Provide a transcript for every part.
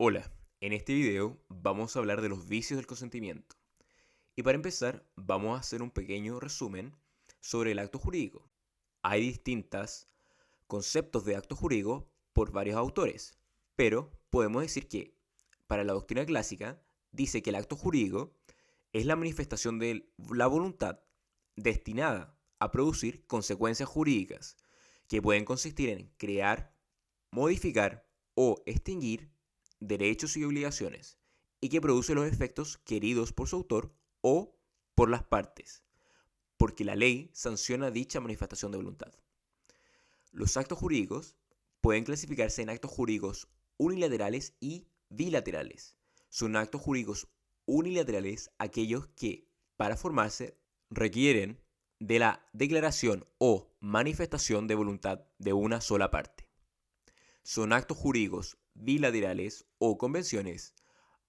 Hola, en este video vamos a hablar de los vicios del consentimiento. Y para empezar, vamos a hacer un pequeño resumen sobre el acto jurídico. Hay distintos conceptos de acto jurídico por varios autores, pero podemos decir que, para la doctrina clásica, dice que el acto jurídico es la manifestación de la voluntad destinada a producir consecuencias jurídicas que pueden consistir en crear, modificar o extinguir derechos y obligaciones, y que produce los efectos queridos por su autor o por las partes, porque la ley sanciona dicha manifestación de voluntad. Los actos jurídicos pueden clasificarse en actos jurídicos unilaterales y bilaterales. Son actos jurídicos unilaterales aquellos que, para formarse, requieren de la declaración o manifestación de voluntad de una sola parte. Son actos jurídicos bilaterales o convenciones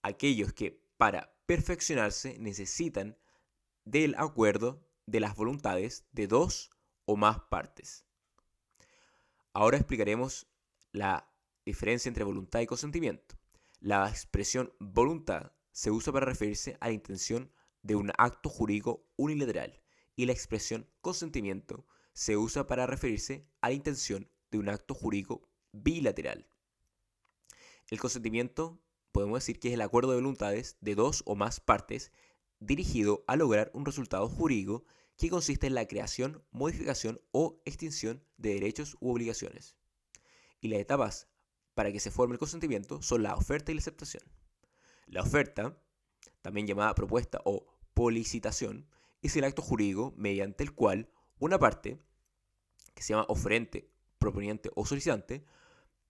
aquellos que, para perfeccionarse, necesitan del acuerdo de las voluntades de dos o más partes. Ahora explicaremos la diferencia entre voluntad y consentimiento. La expresión voluntad se usa para referirse a la intención de un acto jurídico unilateral y la expresión consentimiento se usa para referirse a la intención de un acto jurídico bilateral. El consentimiento podemos decir que es el acuerdo de voluntades de dos o más partes dirigido a lograr un resultado jurídico que consiste en la creación, modificación o extinción de derechos u obligaciones. Y las etapas para que se forme el consentimiento son la oferta y la aceptación. La oferta, también llamada propuesta o policitación, es el acto jurídico mediante el cual una parte, que se llama oferente, proponiente o solicitante,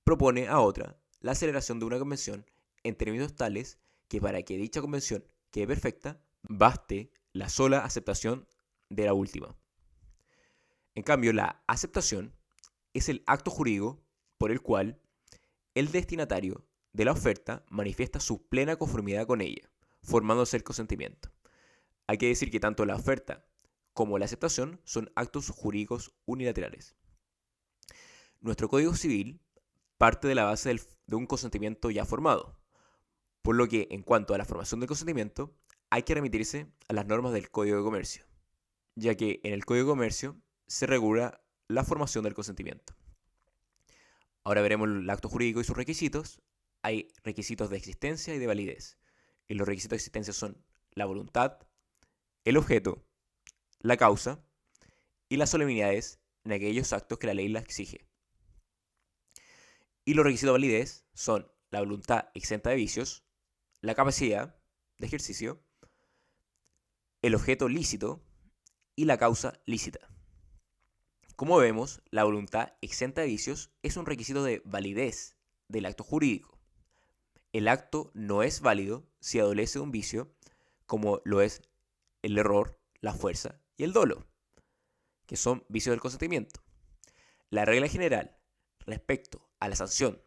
propone a otra la celebración de una convención en términos tales que para que dicha convención quede perfecta, baste la sola aceptación de la última. En cambio, la aceptación es el acto jurídico por el cual el destinatario de la oferta manifiesta su plena conformidad con ella, formándose el consentimiento. Hay que decir que tanto la oferta como la aceptación son actos jurídicos unilaterales. Nuestro Código Civil parte de la base de un consentimiento ya formado, por lo que en cuanto a la formación del consentimiento hay que remitirse a las normas del Código de Comercio, ya que en el Código de Comercio se regula la formación del consentimiento. Ahora veremos el acto jurídico y sus requisitos. Hay requisitos de existencia y de validez. Y los requisitos de existencia son la voluntad, el objeto, la causa y las solemnidades en aquellos actos que la ley la exige. Y los requisitos de validez son la voluntad exenta de vicios, la capacidad de ejercicio, el objeto lícito y la causa lícita. Como vemos, la voluntad exenta de vicios es un requisito de validez del acto jurídico. El acto no es válido si adolece de un vicio, como lo es el error, la fuerza y el dolo, que son vicios del consentimiento. La regla general respecto a la sanción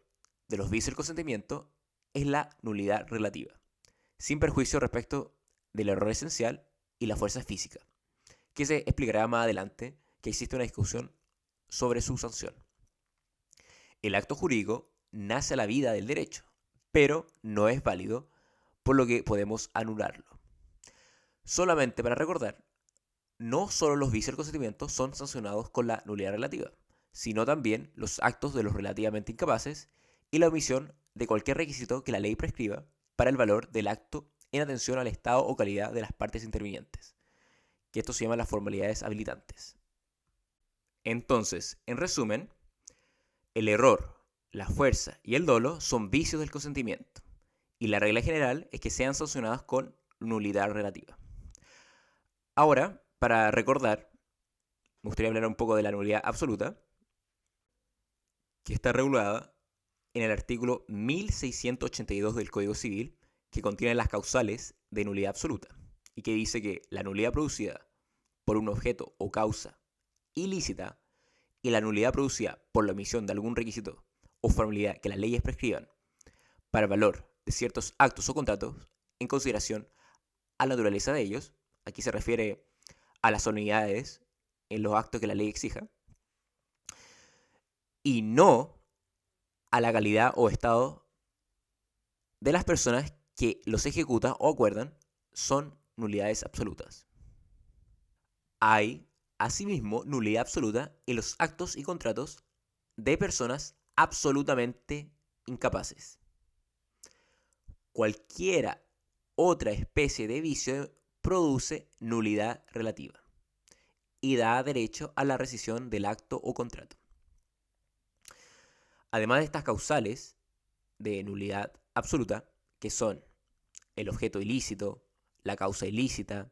de los vicios del consentimiento es la nulidad relativa, sin perjuicio respecto del error esencial y la fuerza física, que se explicará más adelante que existe una discusión sobre su sanción. El acto jurídico nace a la vida del derecho, pero no es válido, por lo que podemos anularlo. Solamente para recordar, no solo los vicios del consentimiento son sancionados con la nulidad relativa, sino también los actos de los relativamente incapaces y la omisión de cualquier requisito que la ley prescriba para el valor del acto en atención al estado o calidad de las partes intervinientes, que esto se llama las formalidades habilitantes. Entonces, en resumen, el error, la fuerza y el dolo son vicios del consentimiento, y la regla general es que sean sancionadas con nulidad relativa. Ahora, para recordar, me gustaría hablar un poco de la nulidad absoluta, que está regulada en el artículo 1682 del Código Civil, que contiene las causales de nulidad absoluta, y que dice que la nulidad producida por un objeto o causa ilícita y la nulidad producida por la omisión de algún requisito o formalidad que las leyes prescriban para el valor de ciertos actos o contratos en consideración a la naturaleza de ellos, aquí se refiere a las solemnidades en los actos que la ley exija, y no a la calidad o estado de las personas que los ejecutan o acuerdan son nulidades absolutas. Hay, asimismo, nulidad absoluta en los actos y contratos de personas absolutamente incapaces. Cualquiera otra especie de vicio produce nulidad relativa y da derecho a la rescisión del acto o contrato. Además de estas causales de nulidad absoluta, que son el objeto ilícito, la causa ilícita,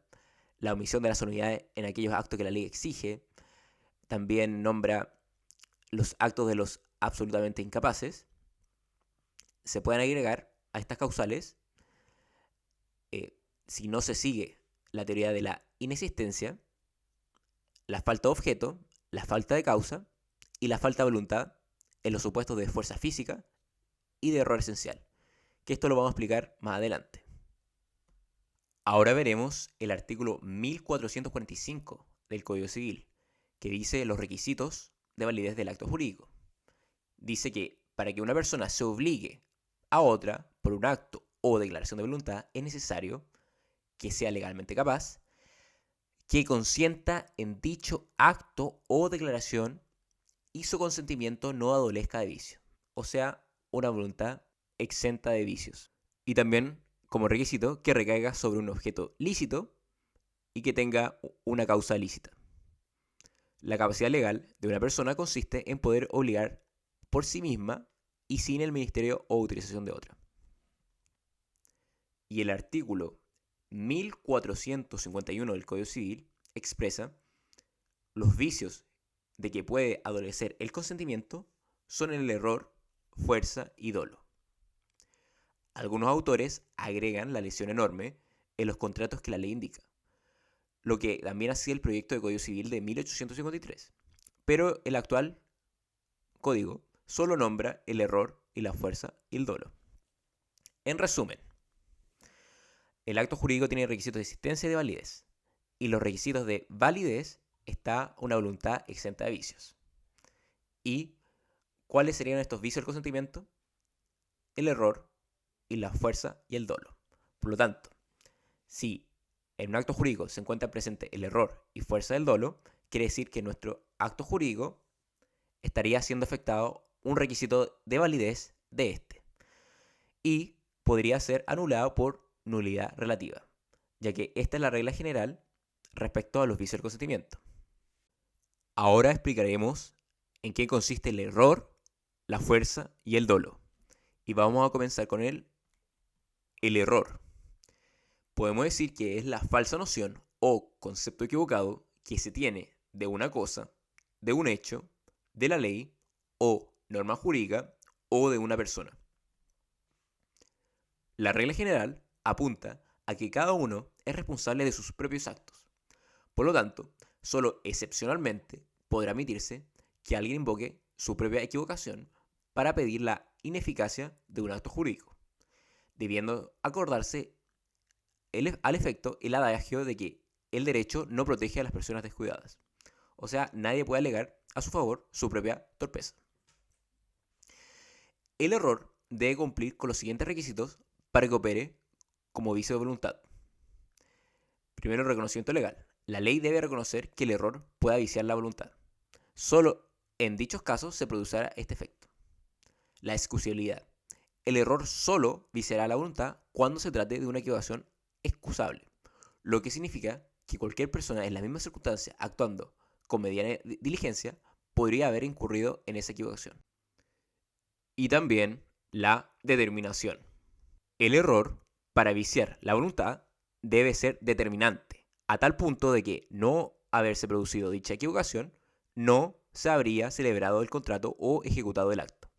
la omisión de las solemnidades en aquellos actos que la ley exige, también nombra los actos de los absolutamente incapaces, se pueden agregar a estas causales, si no se sigue la teoría de la inexistencia, la falta de objeto, la falta de causa y la falta de voluntad en los supuestos de fuerza física y de error esencial, que esto lo vamos a explicar más adelante. Ahora veremos el artículo 1445 del Código Civil, que dice los requisitos de validez del acto jurídico. Dice que para que una persona se obligue a otra por un acto o declaración de voluntad es necesario que sea legalmente capaz, que consienta en dicho acto o declaración y su consentimiento no adolezca de vicio, o sea, una voluntad exenta de vicios. Y también, como requisito, que recaiga sobre un objeto lícito y que tenga una causa lícita. La capacidad legal de una persona consiste en poder obligar por sí misma y sin el ministerio o utilización de otra. Y el artículo 1451 del Código Civil expresa los vicios de que puede adolecer el consentimiento son el error, fuerza y dolo. Algunos autores agregan la lesión enorme en los contratos que la ley indica, lo que también hacía el proyecto de Código Civil de 1853. Pero el actual código solo nombra el error y la fuerza y el dolo. En resumen, el acto jurídico tiene requisitos de existencia y de validez. Y los requisitos de validez está una voluntad exenta de vicios. ¿Y cuáles serían estos vicios del consentimiento? El error y la fuerza y el dolo. Por lo tanto, si en un acto jurídico se encuentra presente el error y fuerza del dolo, quiere decir que nuestro acto jurídico estaría siendo afectado un requisito de validez de este. Y podría ser anulado por nulidad relativa, ya que esta es la regla general respecto a los vicios del consentimiento. Ahora explicaremos en qué consiste el error, la fuerza y el dolo. Y vamos a comenzar con el error. Podemos decir que es la falsa noción o concepto equivocado que se tiene de una cosa, de un hecho, de la ley o norma jurídica o de una persona. La regla general apunta a que cada uno es responsable de sus propios actos. Por lo tanto, solo excepcionalmente podrá admitirse que alguien invoque su propia equivocación para pedir la ineficacia de un acto jurídico, debiendo acordarse al efecto el adagio de que el derecho no protege a las personas descuidadas. O sea, nadie puede alegar a su favor su propia torpeza. El error debe cumplir con los siguientes requisitos para que opere como vicio de voluntad. Primero, el reconocimiento legal. La ley debe reconocer que el error pueda viciar la voluntad. Solo en dichos casos se producirá este efecto. La excusabilidad. El error solo viciará la voluntad cuando se trate de una equivocación excusable, lo que significa que cualquier persona en la misma circunstancia actuando con mediana diligencia podría haber incurrido en esa equivocación. Y también la determinación. El error, para viciar la voluntad, debe ser determinante, a tal punto de que no haberse producido dicha equivocación, no se habría celebrado el contrato o ejecutado el acto.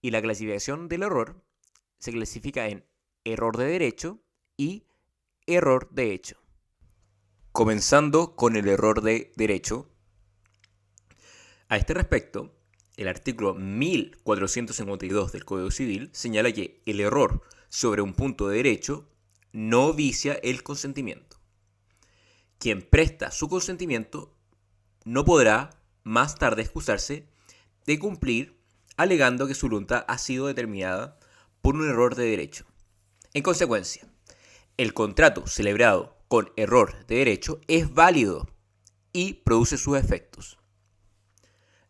Y la clasificación del error se clasifica en error de derecho y error de hecho. Comenzando con el error de derecho. A este respecto, el artículo 1452 del Código Civil señala que el error sobre un punto de derecho no vicia el consentimiento. Quien presta su consentimiento no podrá más tarde excusarse de cumplir alegando que su voluntad ha sido determinada por un error de derecho. En consecuencia, el contrato celebrado con error de derecho es válido y produce sus efectos.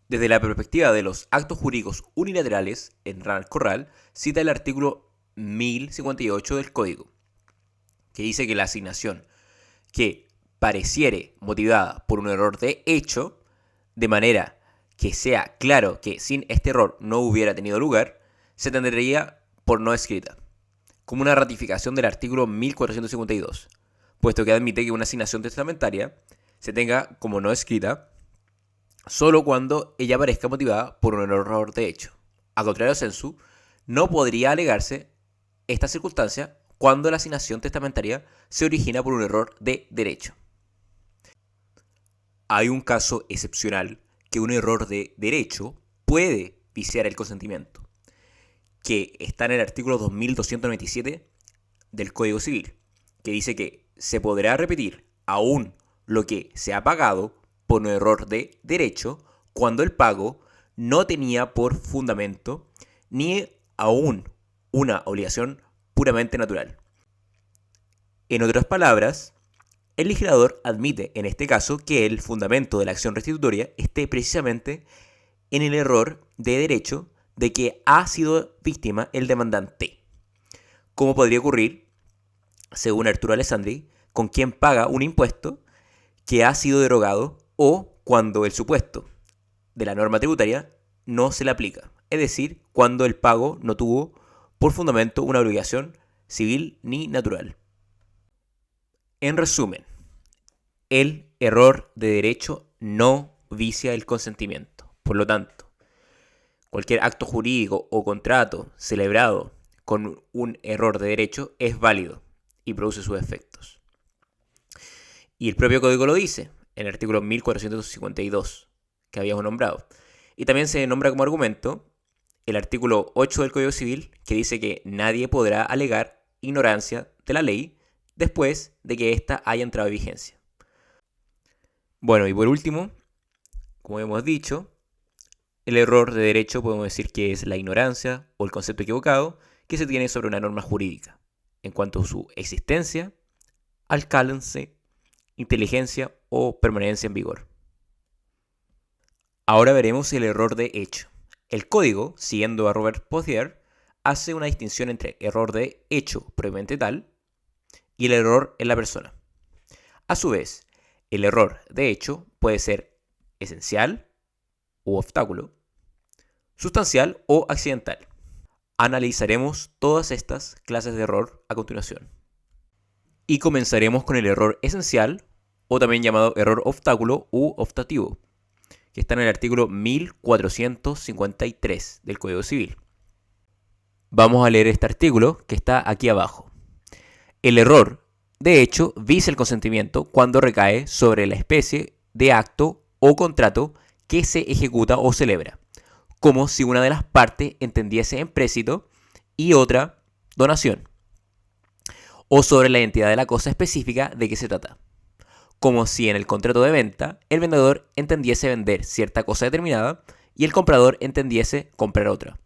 Desde la perspectiva de los actos jurídicos unilaterales, en Ronald Corral cita el artículo 1058 del Código, que dice que la asignación que pareciere motivada por un error de hecho, de manera que sea claro que sin este error no hubiera tenido lugar, se tendría por no escrita, como una ratificación del artículo 1452, puesto que admite que una asignación testamentaria se tenga como no escrita solo cuando ella parezca motivada por un error de hecho. A contrario sensu, no podría alegarse esta circunstancia cuando la asignación testamentaria se origina por un error de derecho. Hay un caso excepcional que un error de derecho puede viciar el consentimiento, que está en el artículo 2297 del Código Civil, que dice que se podrá repetir aún lo que se ha pagado por un error de derecho cuando el pago no tenía por fundamento ni aún una obligación puramente natural. En otras palabras, el legislador admite en este caso que el fundamento de la acción restitutoria esté precisamente en el error de derecho de que ha sido víctima el demandante, como podría ocurrir, según Arturo Alessandri, con quien paga un impuesto que ha sido derogado o cuando el supuesto de la norma tributaria no se le aplica, es decir, cuando el pago no tuvo por fundamento una obligación civil ni natural. En resumen, el error de derecho no vicia el consentimiento. Por lo tanto, cualquier acto jurídico o contrato celebrado con un error de derecho es válido y produce sus efectos. Y el propio código lo dice, en el artículo 1452 que habíamos nombrado. Y también se nombra como argumento el artículo 8 del Código Civil, que dice que nadie podrá alegar ignorancia de la ley después de que ésta haya entrado en vigencia. Bueno, y por último, como hemos dicho, el error de derecho podemos decir que es la ignorancia o el concepto equivocado que se tiene sobre una norma jurídica en cuanto a su existencia, alcance, inteligencia o permanencia en vigor. Ahora veremos el error de hecho. El código, siguiendo a Robert Pothier, hace una distinción entre error de hecho propiamente tal y el error en la persona. A su vez, el error de hecho puede ser esencial u obstáculo, sustancial o accidental. Analizaremos todas estas clases de error a continuación. Y comenzaremos con el error esencial, o también llamado error obstáculo u optativo, que está en el artículo 1453 del Código Civil. Vamos a leer este artículo que está aquí abajo. El error, de hecho, vicia el consentimiento cuando recae sobre la especie de acto o contrato que se ejecuta o celebra, como si una de las partes entendiese empréstito y otra donación, o sobre la identidad de la cosa específica de que se trata, como si en el contrato de venta el vendedor entendiese vender cierta cosa determinada y el comprador entendiese comprar otra.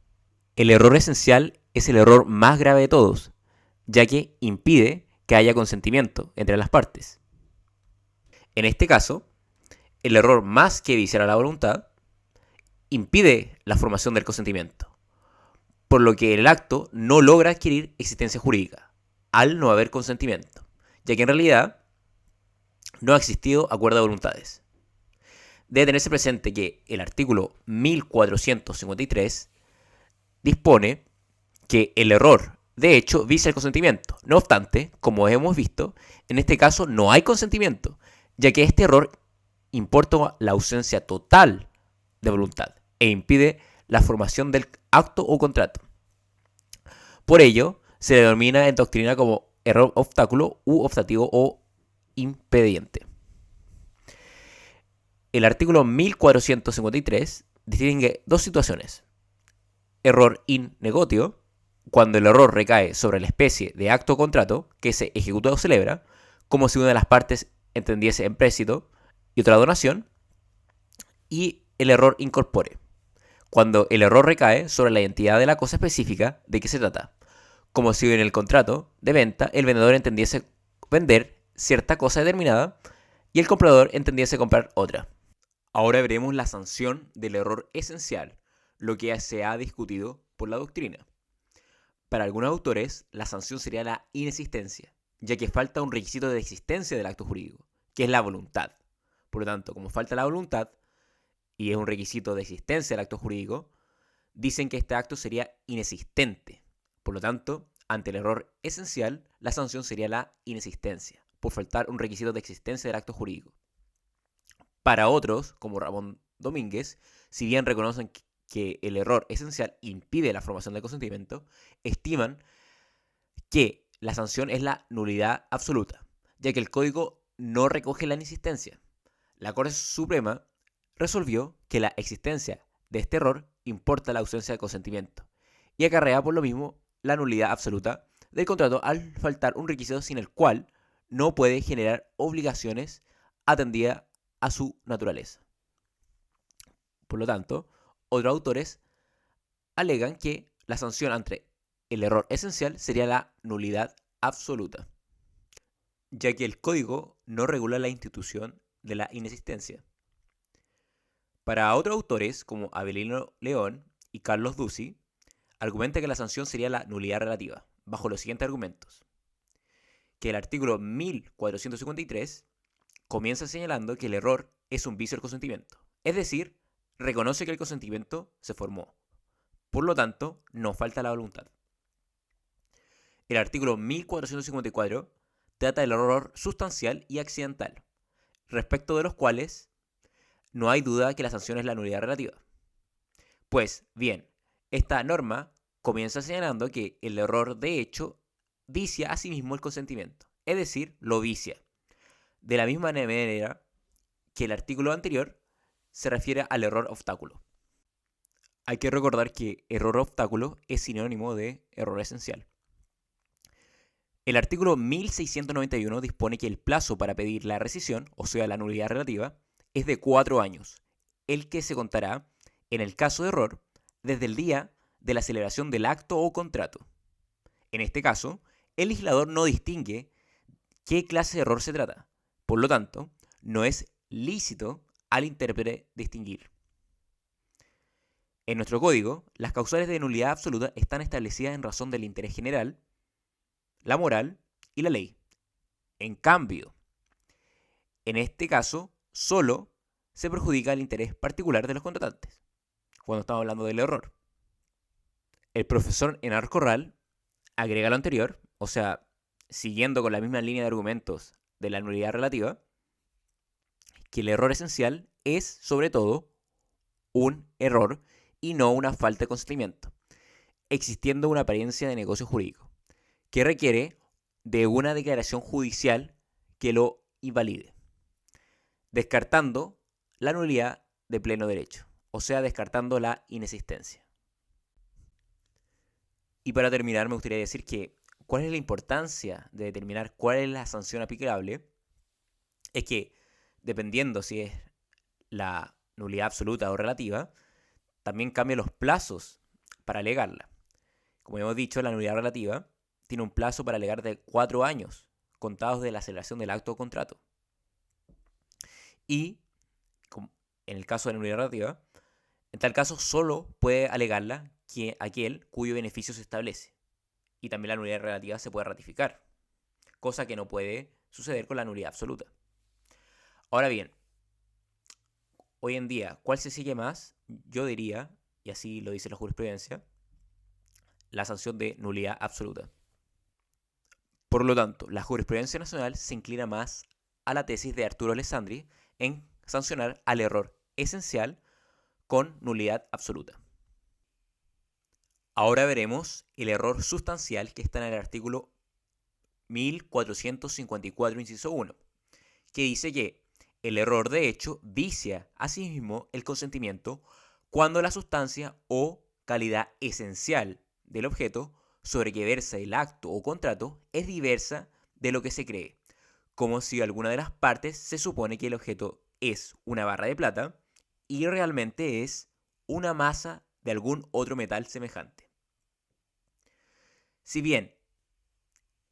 El error esencial es el error más grave de todos, ya que impide que haya consentimiento entre las partes. En este caso, el error más que viciar la voluntad impide la formación del consentimiento, por lo que el acto no logra adquirir existencia jurídica, al no haber consentimiento, ya que en realidad no ha existido acuerdo de voluntades. Debe tenerse presente que el artículo 1453 dispone que el error, de hecho, vicia el consentimiento. No obstante, como hemos visto, en este caso no hay consentimiento, ya que este error importa la ausencia total de voluntad e impide la formación del acto o contrato. Por ello, se le denomina en doctrina como error obstáculo u optativo o impediente. El artículo 1453 distingue dos situaciones. Error in negotio, cuando el error recae sobre la especie de acto o contrato que se ejecuta o celebra, como si una de las partes entendiese empréstito y otra donación, y el error in corpore, cuando el error recae sobre la identidad de la cosa específica de que se trata, como si en el contrato de venta el vendedor entendiese vender cierta cosa determinada y el comprador entendiese comprar otra. Ahora veremos la sanción del error esencial, lo que se ha discutido por la doctrina. Para algunos autores, la sanción sería la inexistencia, ya que falta un requisito de existencia del acto jurídico, que es la voluntad. Por lo tanto, como falta la voluntad, y es un requisito de existencia del acto jurídico, dicen que este acto sería inexistente. Por lo tanto, ante el error esencial, la sanción sería la inexistencia, por faltar un requisito de existencia del acto jurídico. Para otros, como Ramón Domínguez, si bien reconocen que el error esencial impide la formación del consentimiento, estiman que la sanción es la nulidad absoluta, ya que el código no recoge la inexistencia. La Corte Suprema resolvió que la existencia de este error importa la ausencia de consentimiento y acarrea por lo mismo la nulidad absoluta del contrato al faltar un requisito sin el cual no puede generar obligaciones atendidas a su naturaleza. Por lo tanto, otros autores alegan que la sanción ante el error esencial sería la nulidad absoluta, ya que el código no regula la institución de la inexistencia. Para otros autores, como Avelino León y Carlos Ducci, argumenta que la sanción sería la nulidad relativa, bajo los siguientes argumentos. Que el artículo 1453 comienza señalando que el error es un vicio del consentimiento. Es decir, reconoce que el consentimiento se formó. Por lo tanto, no falta la voluntad. El artículo 1454 trata del error sustancial y accidental, respecto de los cuales no hay duda que la sanción es la nulidad relativa. Pues bien, esta norma comienza señalando que el error de hecho vicia a sí mismo el consentimiento, es decir, lo vicia. De la misma manera que el artículo anterior se refiere al error obstáculo. Hay que recordar que error obstáculo es sinónimo de error esencial. El artículo 1691 dispone que el plazo para pedir la rescisión, o sea, la nulidad relativa, es de 4 años, el que se contará, en el caso de error, desde el día de la celebración del acto o contrato. En este caso, el legislador no distingue qué clase de error se trata. Por lo tanto, no es lícito al intérprete distinguir. En nuestro código, las causales de nulidad absoluta están establecidas en razón del interés general, la moral y la ley. En cambio, en este caso, solo se perjudica el interés particular de los contratantes, cuando estamos hablando del error. El profesor Enar Corral agrega lo anterior, o sea, siguiendo con la misma línea de argumentos de la nulidad relativa, que el error esencial es, sobre todo, un error y no una falta de consentimiento, existiendo una apariencia de negocio jurídico, que requiere de una declaración judicial que lo invalide, descartando la nulidad de pleno derecho, o sea, descartando la inexistencia. Y para terminar, me gustaría decir que cuál es la importancia de determinar cuál es la sanción aplicable, es que dependiendo si es la nulidad absoluta o relativa, también cambia los plazos para alegarla. Como hemos dicho, la nulidad relativa tiene un plazo para alegar de 4 años, contados de la celebración del acto o contrato. Y, en el caso de la nulidad relativa, en tal caso solo puede alegarla aquel cuyo beneficio se establece. Y también la nulidad relativa se puede ratificar, cosa que no puede suceder con la nulidad absoluta. Ahora bien, hoy en día, ¿cuál se sigue más? Yo diría, y así lo dice la jurisprudencia, la sanción de nulidad absoluta. Por lo tanto, la jurisprudencia nacional se inclina más a la tesis de Arturo Alessandri en sancionar al error esencial con nulidad absoluta. Ahora veremos el error sustancial que está en el artículo 1454, inciso 1, que dice que el error de hecho vicia a sí mismo el consentimiento cuando la sustancia o calidad esencial del objeto sobre que versa el acto o contrato es diversa de lo que se cree, como si alguna de las partes se supone que el objeto es una barra de plata y realmente es una masa de algún otro metal semejante. Si bien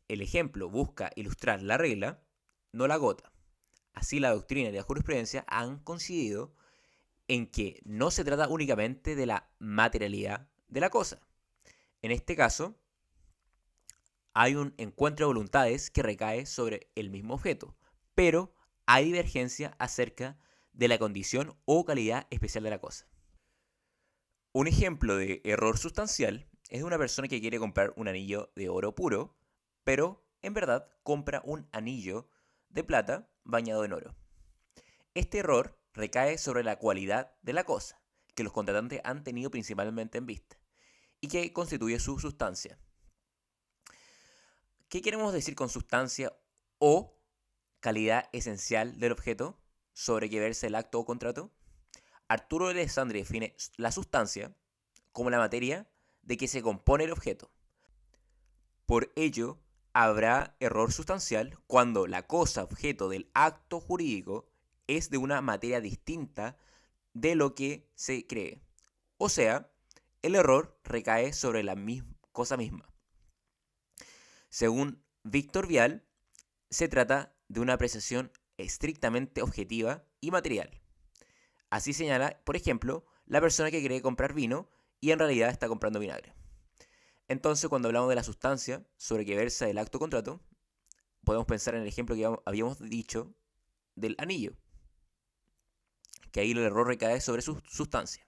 el ejemplo busca ilustrar la regla, no la agota. Así la doctrina y la jurisprudencia han coincidido en que no se trata únicamente de la materialidad de la cosa. En este caso, hay un encuentro de voluntades que recae sobre el mismo objeto, pero hay divergencia acerca de la condición o calidad especial de la cosa. Un ejemplo de error sustancial es de una persona que quiere comprar un anillo de oro puro, pero en verdad compra un anillo de plata bañado en oro. Este error recae sobre la cualidad de la cosa, que los contratantes han tenido principalmente en vista, y que constituye su sustancia. ¿Qué queremos decir con sustancia o calidad esencial del objeto sobre que verse el acto o contrato? Arturo Alessandri define la sustancia como la materia de que se compone el objeto. Por ello, habrá error sustancial cuando la cosa objeto del acto jurídico es de una materia distinta de lo que se cree. O sea, el error recae sobre la cosa misma. Según Víctor Vial, se trata de una apreciación estrictamente objetiva y material. Así señala, por ejemplo, la persona que cree comprar vino y en realidad está comprando vinagre. Entonces, cuando hablamos de la sustancia sobre que versa el acto contrato, podemos pensar en el ejemplo que habíamos dicho del anillo, que ahí el error recae sobre su sustancia.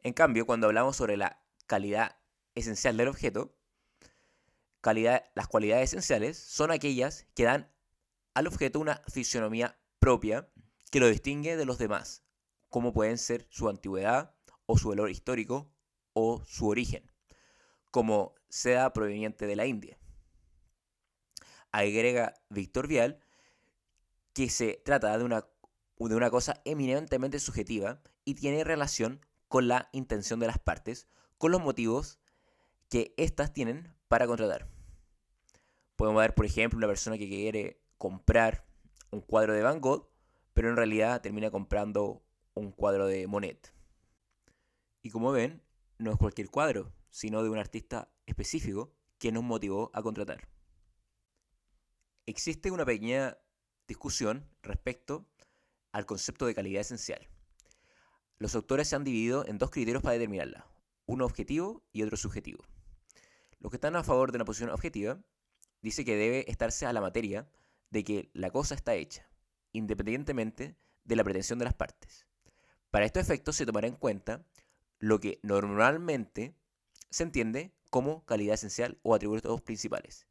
En cambio, cuando hablamos sobre la calidad esencial del objeto, las cualidades esenciales son aquellas que dan al objeto una fisionomía propia que lo distingue de los demás, como pueden ser su antigüedad o su valor histórico o su origen, como seda proveniente de la India. Agrega Víctor Vial que se trata de una cosa eminentemente subjetiva y tiene relación con la intención de las partes, con los motivos que éstas tienen para contratar. Podemos ver, por ejemplo, una persona que quiere comprar un cuadro de Van Gogh, pero en realidad termina comprando un cuadro de Monet. Y como ven, no es cualquier cuadro, sino de un artista específico que nos motivó a contratar. Existe una pequeña discusión respecto al concepto de calidad esencial. Los autores se han dividido en dos criterios para determinarla, uno objetivo y otro subjetivo. Los que están a favor de una posición objetiva dice que debe estarse a la materia de que la cosa está hecha, independientemente de la pretensión de las partes. Para estos efectos se tomará en cuenta lo que normalmente se entiende como calidad esencial o atributos principales,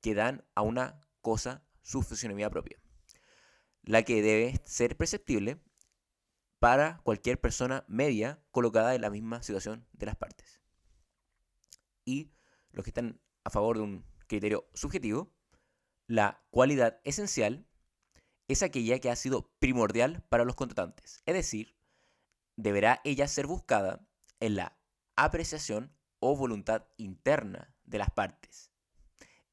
que dan a una cosa su fisionomía propia, la que debe ser perceptible para cualquier persona media colocada en la misma situación de las partes. Y los que están a favor de un criterio subjetivo, la cualidad esencial es aquella que ha sido primordial para los contratantes, es decir, deberá ella ser buscada en la apreciación o voluntad interna de las partes,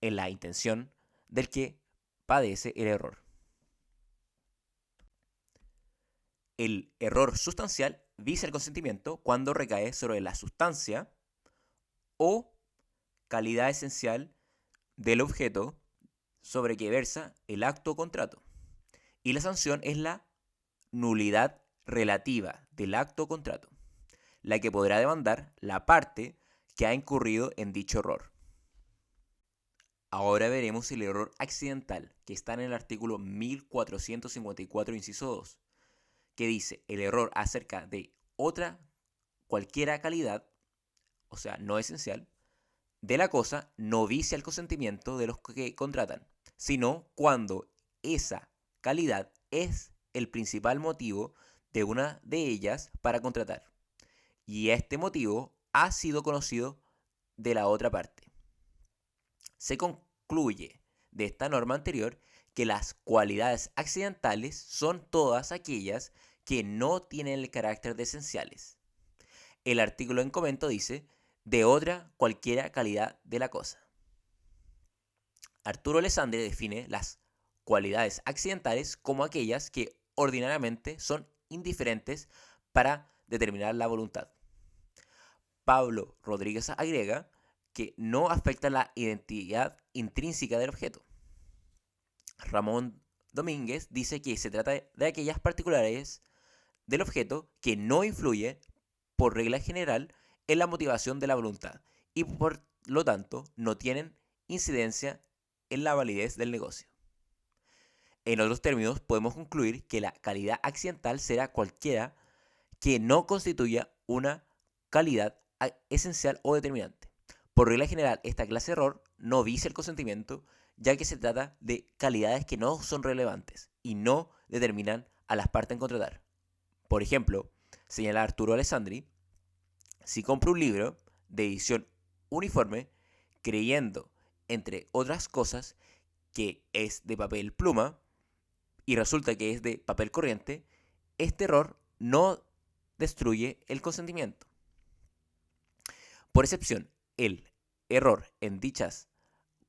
en la intención del que padece el error. El error sustancial visa el consentimiento cuando recae sobre la sustancia o calidad esencial del objeto sobre que versa el acto o contrato. Y la sanción es la nulidad relativa del acto o contrato, la que podrá demandar la parte que ha incurrido en dicho error. Ahora veremos el error accidental, que está en el artículo 1454, inciso 2, que dice: el error acerca de otra cualquiera calidad, o sea, no esencial, de la cosa no vicia el consentimiento de los que contratan, sino cuando esa calidad es el principal motivo de una de ellas para contratar, y este motivo ha sido conocido de la otra parte. Se concluye de esta norma anterior que las cualidades accidentales son todas aquellas que no tienen el carácter de esenciales. El artículo en comento dice: de otra cualquiera calidad de la cosa. Arturo Alessandri define las cualidades accidentales como aquellas que ordinariamente son indiferentes para determinar la voluntad. Pablo Rodríguez agrega que no afecta la identidad intrínseca del objeto. Ramón Domínguez dice que se trata de aquellas particularidades del objeto que no influyen, por regla general, en la motivación de la voluntad y por lo tanto no tienen incidencia en la validez del negocio. En otros términos, podemos concluir que la calidad accidental será cualquiera que no constituya una calidad esencial o determinante. Por regla general, esta clase de error no vicia el consentimiento, ya que se trata de calidades que no son relevantes y no determinan a las partes en contratar. Por ejemplo, señala Arturo Alessandri, si compro un libro de edición uniforme, creyendo, entre otras cosas, que es de papel pluma, y resulta que es de papel corriente, este error no destruye el consentimiento. Por excepción, el error en dichas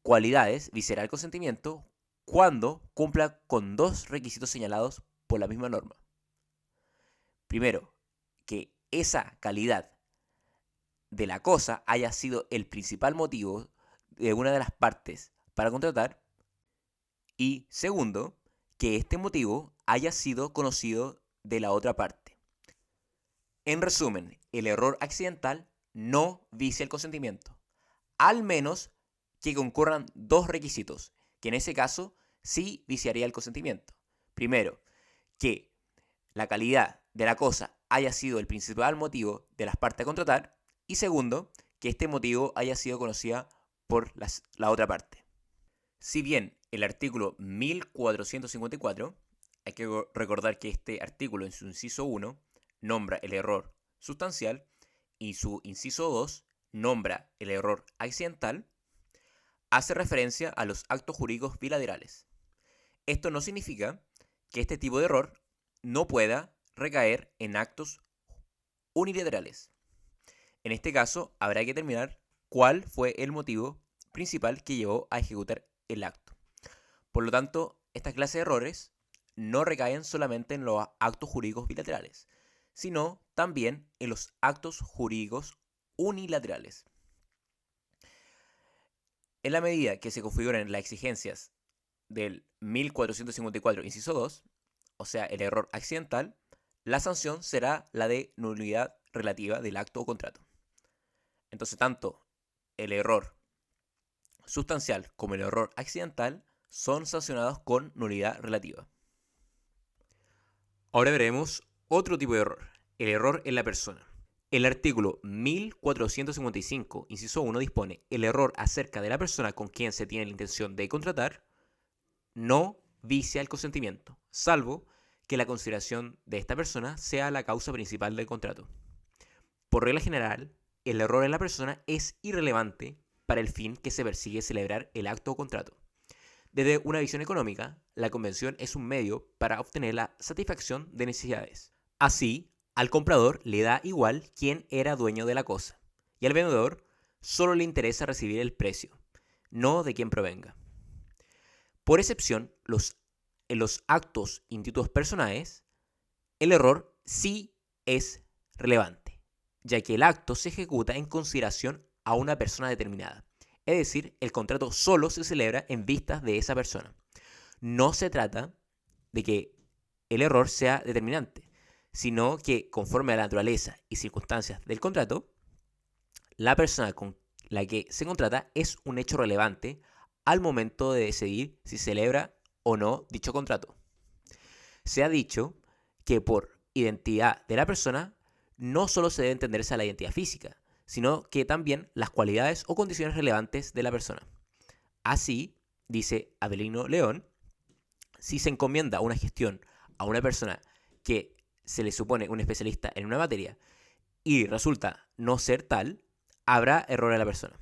cualidades viciará el consentimiento cuando cumpla con dos requisitos señalados por la misma norma. Primero, que esa calidad de la cosa haya sido el principal motivo de una de las partes para contratar. Y segundo, que este motivo haya sido conocido de la otra parte. En resumen, el error accidental no vicia el consentimiento, al menos que concurran dos requisitos, que en ese caso sí viciaría el consentimiento. Primero, que la calidad de la cosa haya sido el principal motivo de las partes a contratar, y segundo, que este motivo haya sido conocida por la otra parte. Si bien el artículo 1454, hay que recordar que este artículo en su inciso 1 nombra el error sustancial y su inciso 2 nombra el error accidental, hace referencia a los actos jurídicos bilaterales. Esto no significa que este tipo de error no pueda recaer en actos unilaterales. En este caso, habrá que determinar cuál fue el motivo principal que llevó a ejecutar el acto. Por lo tanto, esta clase de errores no recaen solamente en los actos jurídicos bilaterales, sino también en los actos jurídicos unilaterales. En la medida que se configuren las exigencias del 1454, inciso 2, o sea, el error accidental, la sanción será la de nulidad relativa del acto o contrato. Entonces, tanto el error sustancial como el error accidental son sancionados con nulidad relativa. Ahora veremos otro tipo de error, el error en la persona. El artículo 1455, inciso 1, dispone: el error acerca de la persona con quien se tiene la intención de contratar no vicia el consentimiento, salvo que la consideración de esta persona sea la causa principal del contrato. Por regla general, el error en la persona es irrelevante para el fin que se persigue celebrar el acto o contrato. Desde una visión económica, la convención es un medio para obtener la satisfacción de necesidades. Así, al comprador le da igual quién era dueño de la cosa, y al vendedor solo le interesa recibir el precio, no de quién provenga. Por excepción, en los actos institutos personales, el error sí es relevante, ya que el acto se ejecuta en consideración a una persona determinada. Es decir, el contrato solo se celebra en vistas de esa persona. No se trata de que el error sea determinante, sino que conforme a la naturaleza y circunstancias del contrato, la persona con la que se contrata es un hecho relevante al momento de decidir si celebra o no dicho contrato. Se ha dicho que por identidad de la persona no solo se debe entenderse a la identidad física, sino que también las cualidades o condiciones relevantes de la persona. Así, dice Avelino León, si se encomienda una gestión a una persona que se le supone un especialista en una materia y resulta no ser tal, habrá error en la persona.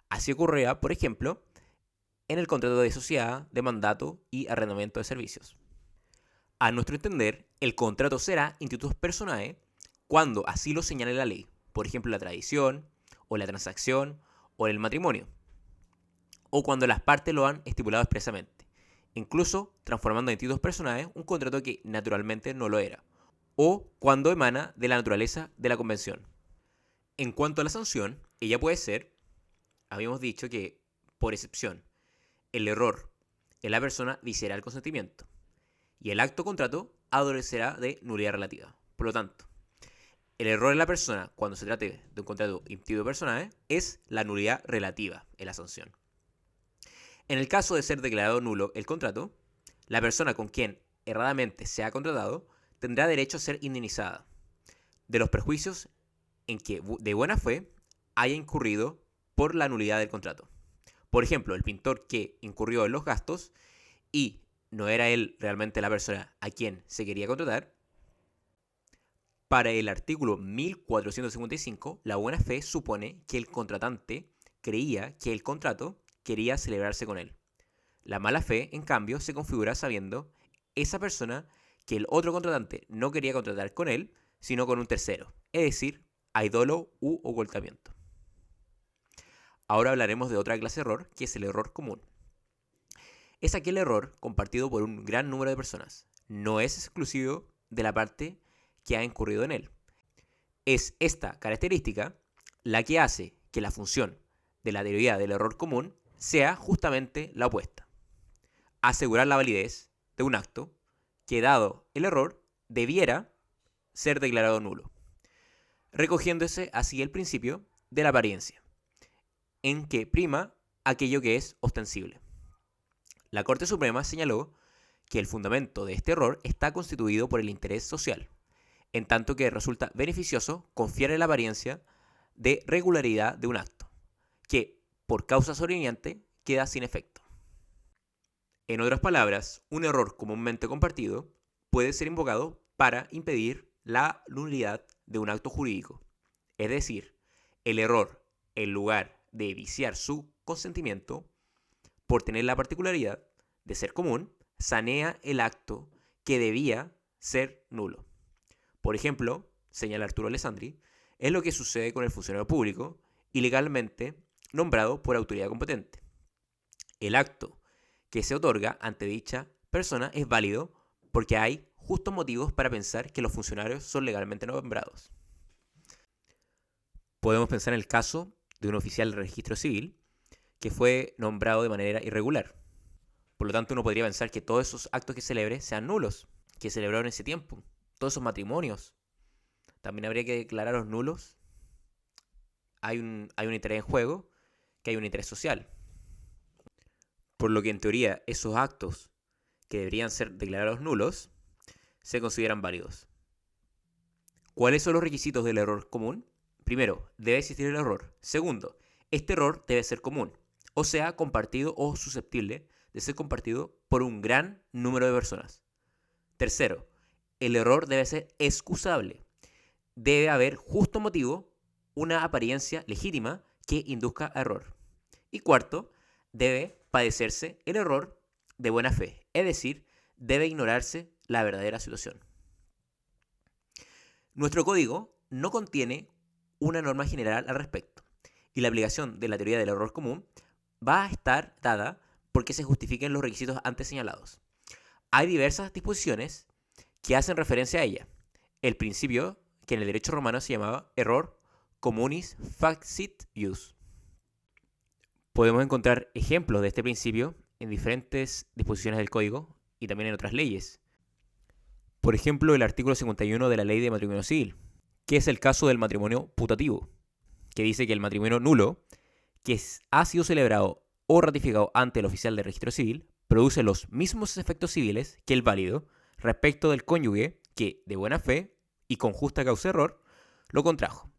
Así ocurrirá, por ejemplo, en el contrato de sociedad, de mandato y arrendamiento de servicios. A nuestro entender, el contrato será institutos personae cuando así lo señale la ley, por ejemplo la tradición, o la transacción, o el matrimonio, o cuando las partes lo han estipulado expresamente, incluso transformando en institutos personae un contrato que naturalmente no lo era, o cuando emana de la naturaleza de la convención. En cuanto a la sanción, ella puede ser, habíamos dicho que, por excepción, el error en la persona viciará el consentimiento y el acto contrato adolecerá de nulidad relativa. Por lo tanto, el error en la persona cuando se trate de un contrato intuitivo personal es la nulidad relativa en la sanción. En el caso de ser declarado nulo el contrato, la persona con quien erradamente se ha contratado tendrá derecho a ser indemnizada de los perjuicios en que de buena fe haya incurrido por la nulidad del contrato. Por ejemplo, el pintor que incurrió en los gastos y no era él realmente la persona a quien se quería contratar. Para el artículo 1455, la buena fe supone que el contratante creía que el contrato quería celebrarse con él. La mala fe, en cambio, se configura sabiendo esa persona que el otro contratante no quería contratar con él, sino con un tercero, es decir, hay dolo u ocultamiento. Ahora hablaremos de otra clase de error, que es el error común. Es aquel error compartido por un gran número de personas. No es exclusivo de la parte que ha incurrido en él. Es esta característica la que hace que la función de la teoría del error común sea justamente la opuesta. Asegurar la validez de un acto que, dado el error, debiera ser declarado nulo, recogiéndose así el principio de la apariencia, en que prima aquello que es ostensible. La Corte Suprema señaló que el fundamento de este error está constituido por el interés social, en tanto que resulta beneficioso confiar en la apariencia de regularidad de un acto, que, por causa sobreviniente, queda sin efecto. En otras palabras, un error comúnmente compartido puede ser invocado para impedir la nulidad de un acto jurídico. Es decir, el error, en lugar de viciar su consentimiento, por tener la particularidad de ser común, sanea el acto que debía ser nulo. Por ejemplo, señala Arturo Alessandri, es lo que sucede con el funcionario público ilegalmente nombrado por autoridad competente. El acto que se otorga ante dicha persona es válido porque hay justos motivos para pensar que los funcionarios son legalmente nombrados. Podemos pensar en el caso de un oficial de registro civil que fue nombrado de manera irregular. Por lo tanto, uno podría pensar que todos esos actos que celebre sean nulos, que celebraron en ese tiempo. Todos esos matrimonios. También habría que declararlos nulos. Hay un interés en juego, que hay un interés social. Por lo que en teoría esos actos que deberían ser declarados nulos se consideran válidos. ¿Cuáles son los requisitos del error común? Primero, debe existir el error. Segundo, este error debe ser común, o sea, compartido o susceptible de ser compartido por un gran número de personas. Tercero, el error debe ser excusable. Debe haber justo motivo, una apariencia legítima que induzca a error. Y cuarto, debe padecerse el error de buena fe, es decir, debe ignorarse la verdadera situación. Nuestro código no contiene una norma general al respecto, y la aplicación de la teoría del error común va a estar dada porque se justifiquen los requisitos antes señalados. Hay diversas disposiciones que hacen referencia a ella. El principio, que en el derecho romano se llamaba error communis facit ius. Podemos encontrar ejemplos de este principio en diferentes disposiciones del código y también en otras leyes. Por ejemplo, el artículo 51 de la Ley de Matrimonio Civil, que es el caso del matrimonio putativo, que dice que el matrimonio nulo, que ha sido celebrado o ratificado ante el oficial de registro civil, produce los mismos efectos civiles que el válido respecto del cónyuge que, de buena fe y con justa causa de error, lo contrajo,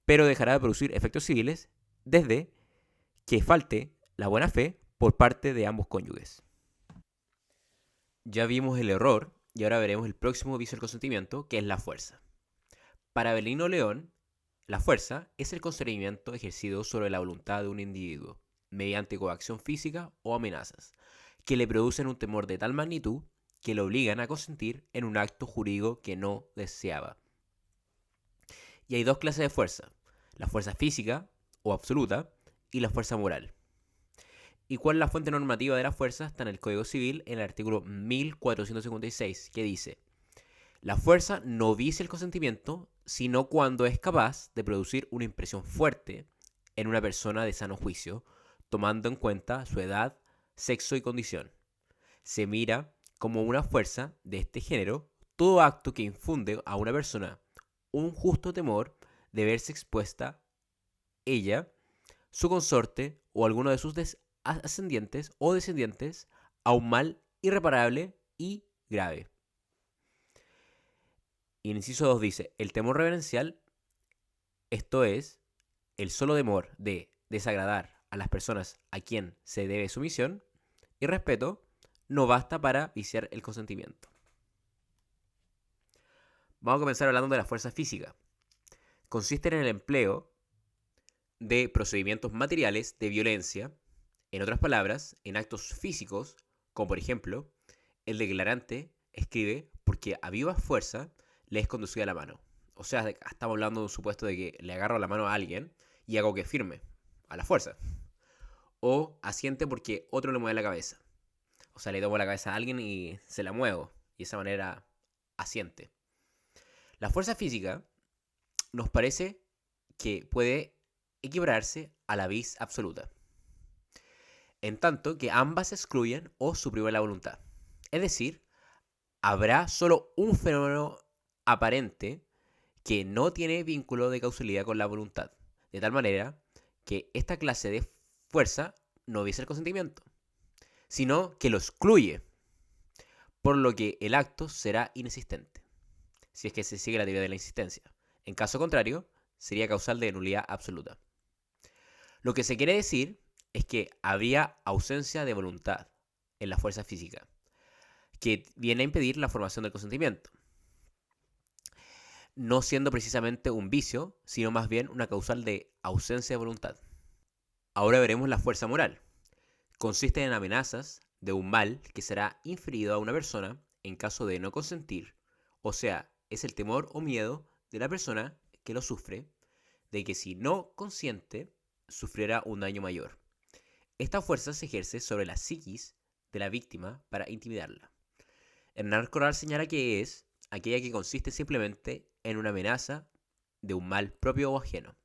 pero dejará de producir efectos civiles desde que falte la buena fe por parte de ambos cónyuges. Ya vimos el error y ahora veremos el próximo vicio del consentimiento, que es la fuerza. Para Avelino León, la fuerza es el constreñimiento ejercido sobre la voluntad de un individuo mediante coacción física o amenazas, que le producen un temor de tal magnitud que le obligan a consentir en un acto jurídico que no deseaba. Y hay dos clases de fuerza, la fuerza física o absoluta y la fuerza moral. ¿Y cuál es la fuente normativa de la fuerza? Está en el Código Civil, en el artículo 1456, que dice: La fuerza no vicia el consentimiento, sino cuando es capaz de producir una impresión fuerte en una persona de sano juicio, tomando en cuenta su edad, sexo y condición. Se mira como una fuerza de este género todo acto que infunde a una persona un justo temor de verse expuesta ella, su consorte o alguno de sus ascendientes o descendientes a un mal irreparable y grave. Y el inciso 2 dice, el temor reverencial, esto es, el solo temor de desagradar a las personas a quien se debe sumisión y respeto, no basta para viciar el consentimiento. Vamos a comenzar hablando de la fuerza física. Consiste en el empleo de procedimientos materiales de violencia, en otras palabras, en actos físicos, como por ejemplo, el declarante escribe porque a viva fuerza le es conducida la mano. O sea, estamos hablando de un supuesto de que le agarro la mano a alguien y hago que firme, a la fuerza. O asiente porque otro le mueve la cabeza. O sea, le tomo la cabeza a alguien y se la muevo. Y de esa manera asiente. La fuerza física nos parece que puede equipararse a la vis absoluta, en tanto que ambas excluyen o suprimen la voluntad. Es decir, habrá solo un fenómeno aparente que no tiene vínculo de causalidad con la voluntad, de tal manera que esta clase de fuerza no vicia el consentimiento, sino que lo excluye, por lo que el acto será inexistente, si es que se sigue la teoría de la insistencia. En caso contrario, sería causal de nulidad absoluta. Lo que se quiere decir es que habría ausencia de voluntad en la fuerza física, que viene a impedir la formación del consentimiento, no siendo precisamente un vicio, sino más bien una causal de ausencia de voluntad. Ahora veremos la fuerza moral. Consiste en amenazas de un mal que será inferido a una persona en caso de no consentir, o sea, es el temor o miedo de la persona que lo sufre, de que si no consiente, sufrirá un daño mayor. Esta fuerza se ejerce sobre la psiquis de la víctima para intimidarla. Hernán Corral señala que es aquella que consiste simplemente en una amenaza de un mal propio o ajeno.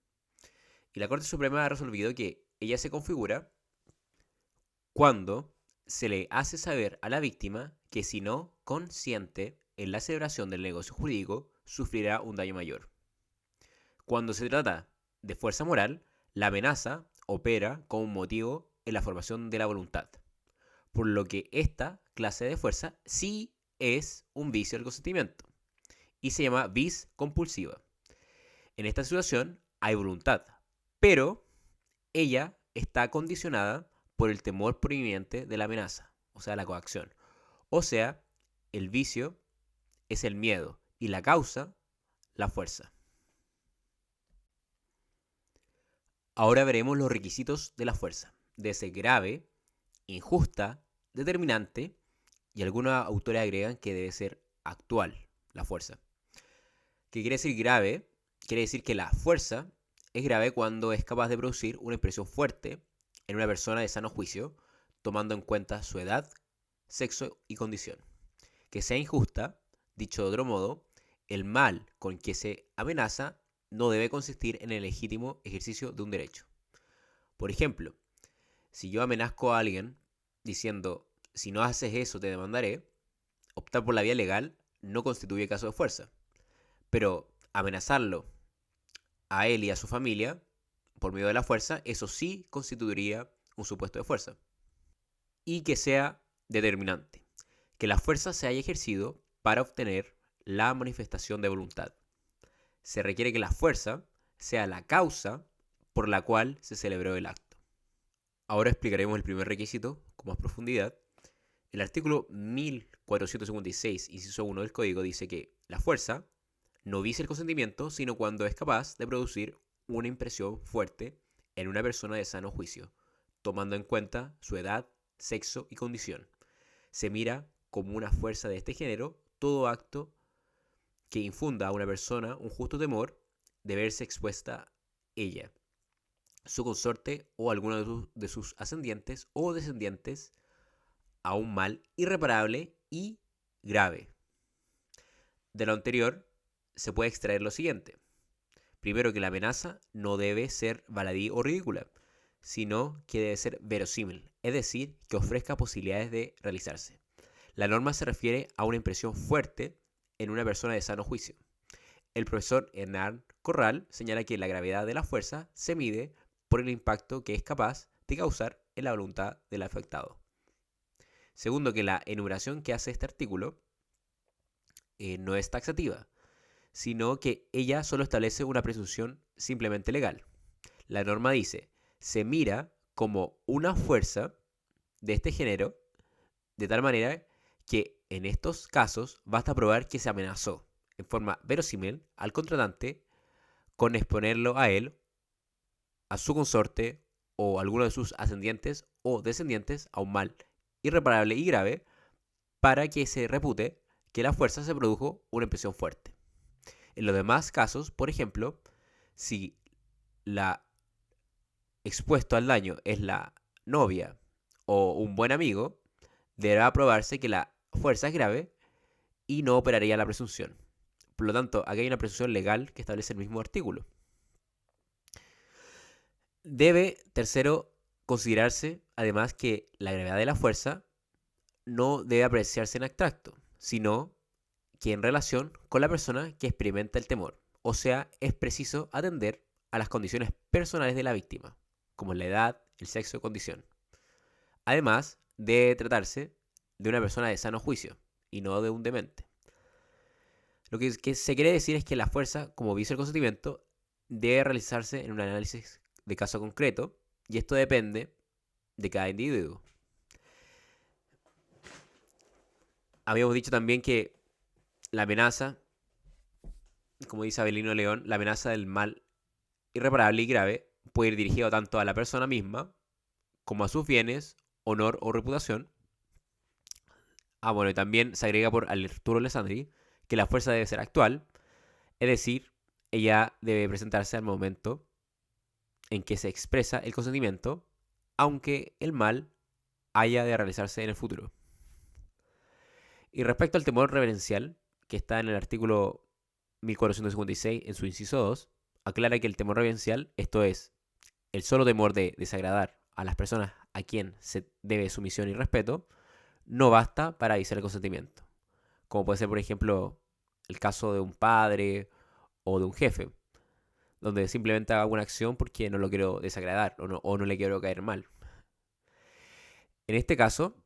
Y la Corte Suprema ha resolvido que ella se configura cuando se le hace saber a la víctima que si no consiente en la celebración del negocio jurídico, sufrirá un daño mayor. Cuando se trata de fuerza moral, la amenaza opera como un motivo en la formación de la voluntad, por lo que esta clase de fuerza sí es un vicio del consentimiento y se llama vis compulsiva. En esta situación hay voluntad, pero ella está condicionada por el temor prominente de la amenaza, o sea, la coacción. O sea, el vicio es el miedo y la causa, la fuerza. Ahora veremos los requisitos de la fuerza. Debe ser grave, injusta, determinante y algunos autores agregan que debe ser actual, la fuerza. ¿Qué quiere decir grave? Quiere decir que la fuerza es grave cuando es capaz de producir una impresión fuerte en una persona de sano juicio, tomando en cuenta su edad, sexo y condición. Que sea injusta, dicho de otro modo, el mal con que se amenaza no debe consistir en el legítimo ejercicio de un derecho. Por ejemplo, si yo amenazco a alguien diciendo, si no haces eso te demandaré, optar por la vía legal no constituye caso de fuerza. Pero amenazarlo a él y a su familia por medio de la fuerza, eso sí constituiría un supuesto de fuerza. Y que sea determinante, que la fuerza se haya ejercido para obtener la manifestación de voluntad. Se requiere que la fuerza sea la causa por la cual se celebró el acto. Ahora explicaremos el primer requisito con más profundidad. El artículo 1456, inciso 1 del Código dice que la fuerza no vicia el consentimiento, sino cuando es capaz de producir una impresión fuerte en una persona de sano juicio, tomando en cuenta su edad, sexo y condición. Se mira como una fuerza de este género todo acto que infunda a una persona un justo temor de verse expuesta ella, su consorte o alguno de sus ascendientes o descendientes a un mal irreparable y grave. De lo anterior, se puede extraer lo siguiente. Primero, que la amenaza no debe ser baladí o ridícula, sino que debe ser verosímil, es decir, que ofrezca posibilidades de realizarse. La norma se refiere a una impresión fuerte en una persona de sano juicio. El profesor Hernán Corral señala que la gravedad de la fuerza se mide por el impacto que es capaz de causar en la voluntad del afectado. Segundo, que la enumeración que hace este artículo no es taxativa, sino que ella solo establece una presunción simplemente legal. La norma dice, se mira como una fuerza de este género, de tal manera que en estos casos basta probar que se amenazó en forma verosímil al contratante con exponerlo a él, a su consorte o a alguno de sus ascendientes o descendientes a un mal irreparable y grave para que se repute que la fuerza se produjo una impresión fuerte. En los demás casos, por ejemplo, si la expuesto al daño es la novia o un buen amigo, deberá probarse que la fuerza es grave y no operaría la presunción. Por lo tanto, aquí hay una presunción legal que establece el mismo artículo. Debe, tercero, considerarse además que la gravedad de la fuerza no debe apreciarse en abstracto, sino que en relación con la persona que experimenta el temor. O sea, es preciso atender a las condiciones personales de la víctima, como la edad, el sexo y condición. Además, debe tratarse de una persona de sano juicio y no de un demente. Lo que se quiere decir es que la fuerza, como vicio del consentimiento, debe realizarse en un análisis de caso concreto y esto depende de cada individuo. Habíamos dicho también que la amenaza, como dice Abelino León, la amenaza del mal irreparable y grave puede ir dirigido tanto a la persona misma como a sus bienes, honor o reputación. Bueno, y también se agrega por Arturo Alessandri que la fuerza debe ser actual, es decir, ella debe presentarse al momento en que se expresa el consentimiento, aunque el mal haya de realizarse en el futuro. Y respecto al temor reverencial, que está en el artículo 1456 en su inciso 2, aclara que el temor reverencial, esto es, el solo temor de desagradar a las personas a quien se debe sumisión y respeto, no basta para avisar el consentimiento. Como puede ser, por ejemplo, el caso de un padre o de un jefe, donde simplemente haga una acción porque no lo quiero desagradar o no le quiero caer mal. En este caso,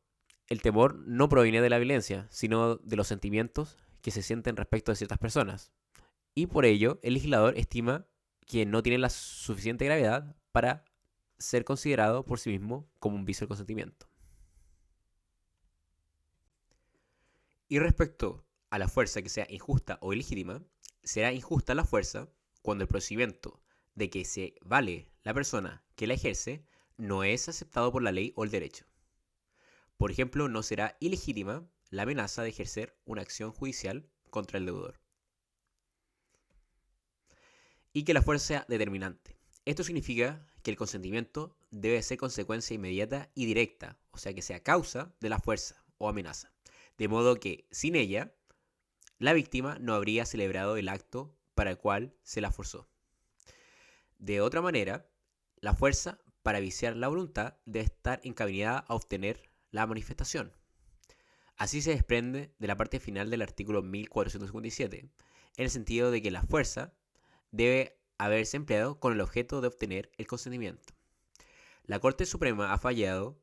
el temor no proviene de la violencia, sino de los sentimientos que se sienten respecto de ciertas personas. Y por ello, el legislador estima que no tiene la suficiente gravedad para ser considerado por sí mismo como un vicio del consentimiento. Y respecto a la fuerza que sea injusta o ilegítima, será injusta la fuerza cuando el procedimiento de que se vale la persona que la ejerce no es aceptado por la ley o el derecho. Por ejemplo, no será ilegítima la amenaza de ejercer una acción judicial contra el deudor. Y que la fuerza sea determinante. Esto significa que el consentimiento debe ser consecuencia inmediata y directa, o sea que sea causa de la fuerza o amenaza. De modo que, sin ella, la víctima no habría celebrado el acto para el cual se la forzó. De otra manera, la fuerza para viciar la voluntad debe estar encaminada a obtener la manifestación. Así se desprende de la parte final del artículo 1457, en el sentido de que la fuerza debe haberse empleado con el objeto de obtener el consentimiento. La Corte Suprema ha fallado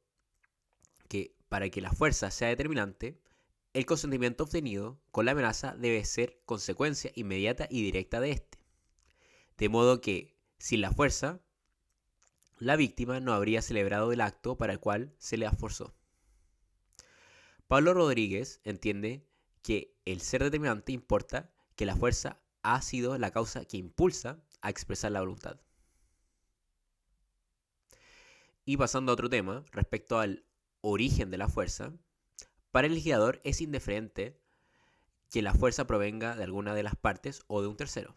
que para que la fuerza sea determinante, el consentimiento obtenido con la amenaza debe ser consecuencia inmediata y directa de este. De modo que, sin la fuerza, la víctima no habría celebrado el acto para el cual se le forzó. Pablo Rodríguez entiende que el ser determinante importa que la fuerza ha sido la causa que impulsa a expresar la voluntad. Y pasando a otro tema, respecto al origen de la fuerza, para el legislador es indiferente que la fuerza provenga de alguna de las partes o de un tercero.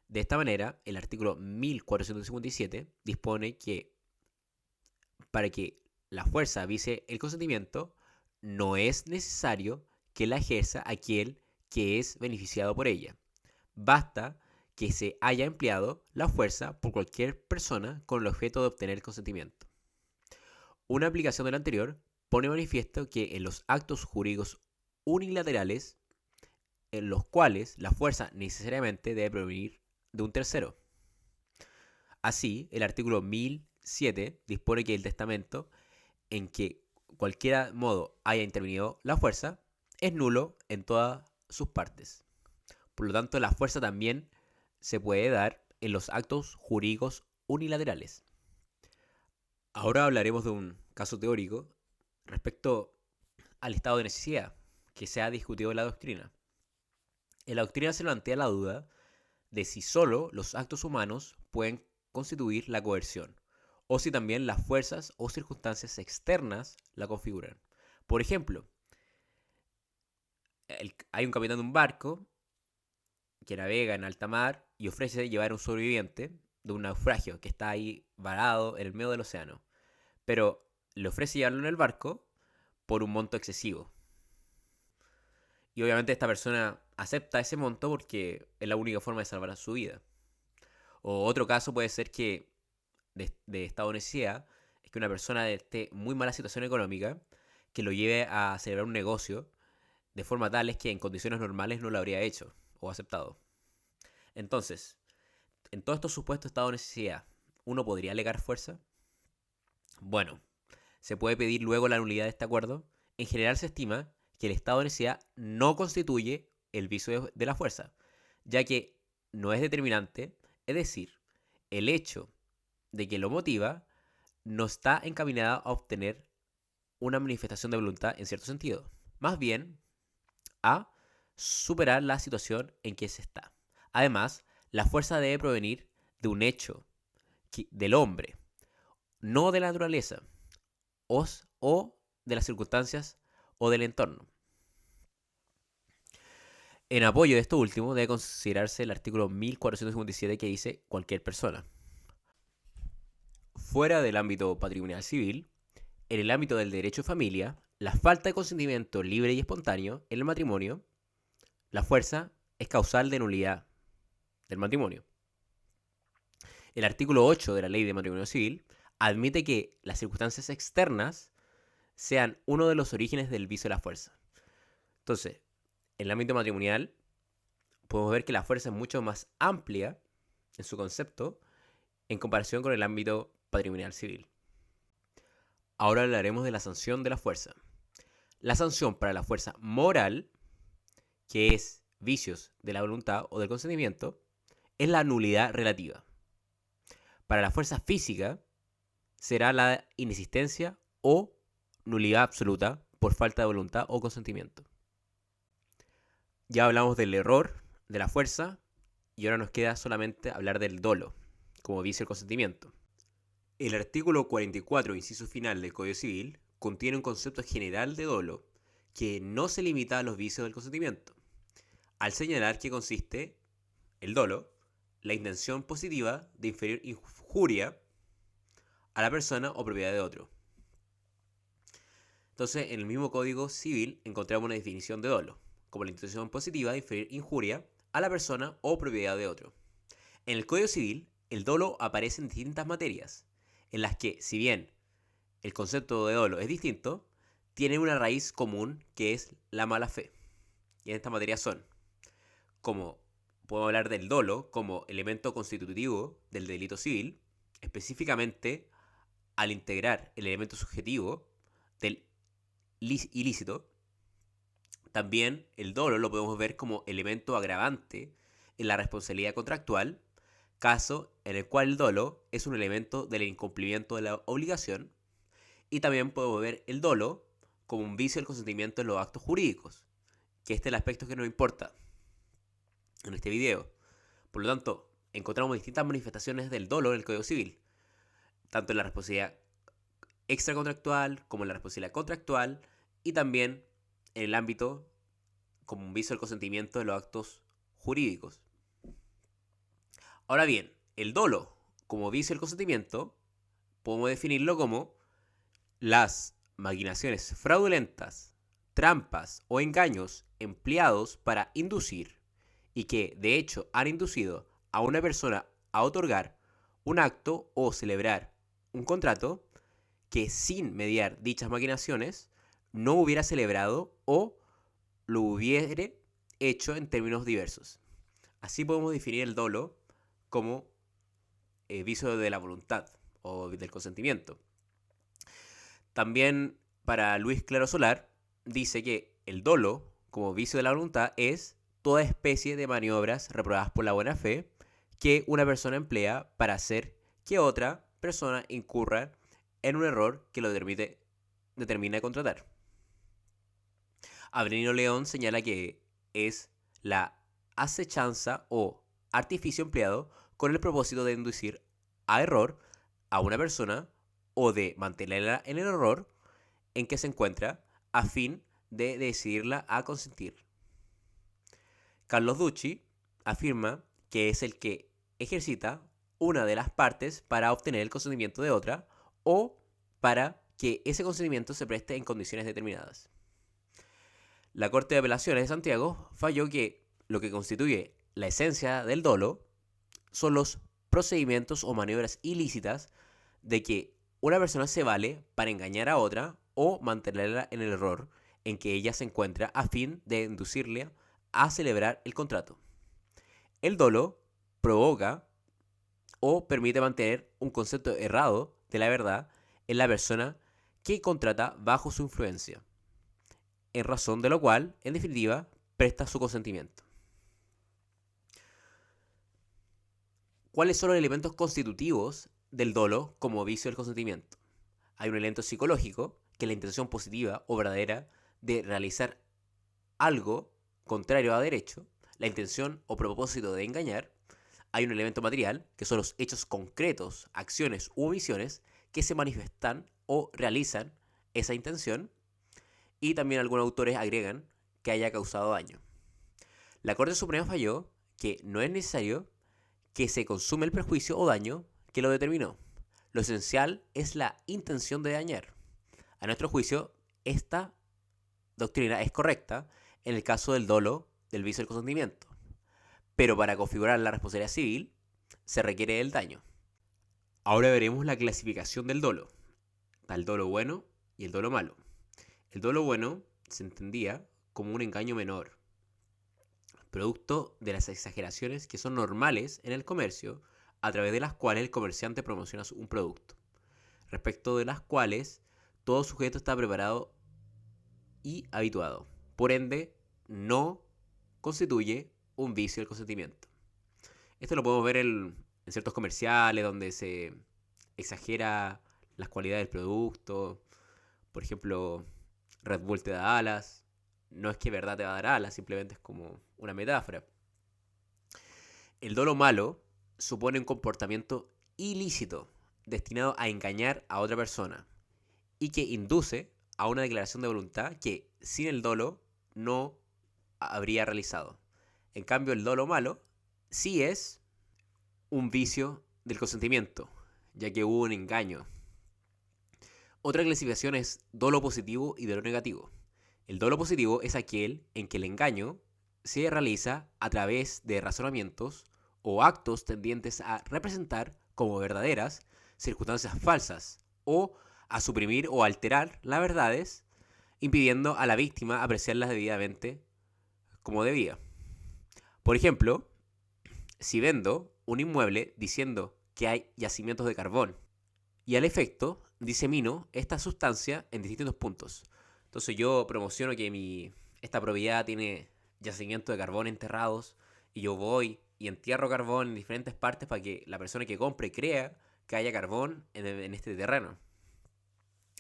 De esta manera, el artículo 1457 dispone que para que la fuerza vice el consentimiento, no es necesario que la ejerza aquel que es beneficiado por ella. Basta que se haya empleado la fuerza por cualquier persona con el objeto de obtener el consentimiento. Una aplicación de lo anterior pone manifiesto que en los actos jurídicos unilaterales, en los cuales la fuerza necesariamente debe provenir de un tercero. Así, el artículo 1007 dispone que el testamento en que cualquier modo haya intervenido la fuerza es nulo en todas sus partes. Por lo tanto, la fuerza también se puede dar en los actos jurídicos unilaterales. Ahora hablaremos de un caso teórico respecto al estado de necesidad que se ha discutido en la doctrina. En la doctrina se plantea la duda de si solo los actos humanos pueden constituir la coerción, o si también las fuerzas o circunstancias externas la configuran. Por ejemplo, hay un capitán de un barco que navega en alta mar y ofrece llevar a un sobreviviente de un naufragio que está ahí varado en el medio del océano, pero le ofrece llevarlo en el barco por un monto excesivo. Y obviamente esta persona acepta ese monto porque es la única forma de salvar su vida. O otro caso puede ser que de estado de necesidad es que una persona esté en muy mala situación económica que lo lleve a celebrar un negocio de forma tal que en condiciones normales no lo habría hecho o aceptado. Entonces, en todos estos supuestos estados de necesidad, ¿uno podría alegar fuerza? Bueno, se puede pedir luego la nulidad de este acuerdo. En general se estima que el estado de necesidad no constituye el vicio de la fuerza, ya que no es determinante, es decir, el hecho de que lo motiva no está encaminado a obtener una manifestación de voluntad en cierto sentido, más bien a superar la situación en que se está. Además, la fuerza debe provenir de un hecho del hombre, no de la naturaleza, o de las circunstancias o del entorno. En apoyo de esto último debe considerarse el artículo 1457 que dice cualquier persona. Fuera del ámbito patrimonial civil, en el ámbito del derecho de familia, la falta de consentimiento libre y espontáneo en el matrimonio, la fuerza es causal de nulidad del matrimonio. El artículo 8 de la Ley de Matrimonio Civil admite que las circunstancias externas sean uno de los orígenes del vicio de la fuerza. Entonces, en el ámbito matrimonial, podemos ver que la fuerza es mucho más amplia en su concepto en comparación con el ámbito patrimonial civil. Ahora hablaremos de la sanción de la fuerza. La sanción para la fuerza moral, que es vicios de la voluntad o del consentimiento, es la nulidad relativa. Para la fuerza física, será la inexistencia o nulidad absoluta por falta de voluntad o consentimiento. Ya hablamos del error, de la fuerza, y ahora nos queda solamente hablar del dolo, como vicio del consentimiento. El artículo 44, inciso final del Código Civil, contiene un concepto general de dolo que no se limita a los vicios del consentimiento, al señalar que consiste, el dolo, la intención positiva de inferir injuria a la persona o propiedad de otro. Entonces, en el mismo Código Civil encontramos una definición de dolo, como la intención positiva de inferir injuria a la persona o propiedad de otro. En el Código Civil, el dolo aparece en distintas materias, en las que, si bien el concepto de dolo es distinto, tiene una raíz común que es la mala fe. Y en esta materia son, como podemos hablar del dolo como elemento constitutivo del delito civil, específicamente al integrar el elemento subjetivo del ilícito. También el dolo lo podemos ver como elemento agravante en la responsabilidad contractual, caso en el cual el dolo es un elemento del incumplimiento de la obligación. Y también podemos ver el dolo como un vicio del consentimiento en los actos jurídicos, que este es el aspecto que nos importa en este video. Por lo tanto, encontramos distintas manifestaciones del dolo en el Código Civil, tanto en la responsabilidad extracontractual como en la responsabilidad contractual, y también en el ámbito como un vicio del consentimiento de los actos jurídicos. Ahora bien, el dolo como vicio del consentimiento podemos definirlo como las maquinaciones fraudulentas trampas o engaños empleados para inducir y que de hecho han inducido a una persona a otorgar un acto o celebrar un contrato que sin mediar dichas maquinaciones no hubiera celebrado o lo hubiere hecho en términos diversos. Así podemos definir el dolo como vicio de la voluntad o del consentimiento. También para Luis Claro Solar dice que el dolo como vicio de la voluntad es toda especie de maniobras reprobadas por la buena fe que una persona emplea para hacer que otra persona incurra en un error que lo determina contratar. Avelino León señala que es la acechanza o artificio empleado con el propósito de inducir a error a una persona o de mantenerla en el error en que se encuentra a fin de decidirla a consentir. Carlos Ducci afirma que es el que ejercita una de las partes para obtener el consentimiento de otra o para que ese consentimiento se preste en condiciones determinadas. La Corte de Apelaciones de Santiago falló que lo que constituye la esencia del dolo son los procedimientos o maniobras ilícitas de que una persona se vale para engañar a otra o mantenerla en el error en que ella se encuentra a fin de inducirle a celebrar el contrato. El dolo provoca o permite mantener un concepto errado de la verdad en la persona que contrata bajo su influencia, en razón de lo cual, en definitiva, presta su consentimiento. ¿Cuáles son los elementos constitutivos del dolo como vicio del consentimiento? Hay un elemento psicológico, que es la intención positiva o verdadera de realizar algo contrario a derecho, la intención o propósito de engañar. Hay un elemento material, que son los hechos concretos, acciones u omisiones que se manifiestan o realizan esa intención. Y también algunos autores agregan que haya causado daño. La Corte Suprema falló que no es necesario que se consume el perjuicio o daño que lo determinó. Lo esencial es la intención de dañar. A nuestro juicio, esta doctrina es correcta en el caso del dolo del vicio del consentimiento. Pero para configurar la responsabilidad civil se requiere el daño. Ahora veremos la clasificación del dolo. Está el dolo bueno y el dolo malo. El dolo bueno se entendía como un engaño menor, producto de las exageraciones que son normales en el comercio, a través de las cuales el comerciante promociona un producto, respecto de las cuales todo sujeto está preparado y habituado. Por ende, no constituye un vicio del consentimiento. Esto lo podemos ver en ciertos comerciales donde se exagera las cualidades del producto. Por ejemplo, Red Bull te da alas. No es que de verdad te va a dar alas, simplemente es como una metáfora. El dolo malo supone un comportamiento ilícito destinado a engañar a otra persona y que induce a una declaración de voluntad que sin el dolo no habría realizado. En cambio, el dolo malo sí es un vicio del consentimiento, ya que hubo un engaño. Otra clasificación es dolo positivo y dolo negativo. El dolo positivo es aquel en que el engaño se realiza a través de razonamientos o actos tendientes a representar como verdaderas circunstancias falsas o a suprimir o alterar las verdades, impidiendo a la víctima apreciarlas debidamente como debía. Por ejemplo, si vendo un inmueble diciendo que hay yacimientos de carbón y al efecto disemino esta sustancia en distintos puntos. Entonces yo promociono que esta propiedad tiene yacimientos de carbón enterrados y yo voy y entierro carbón en diferentes partes para que la persona que compre crea que haya carbón en este terreno.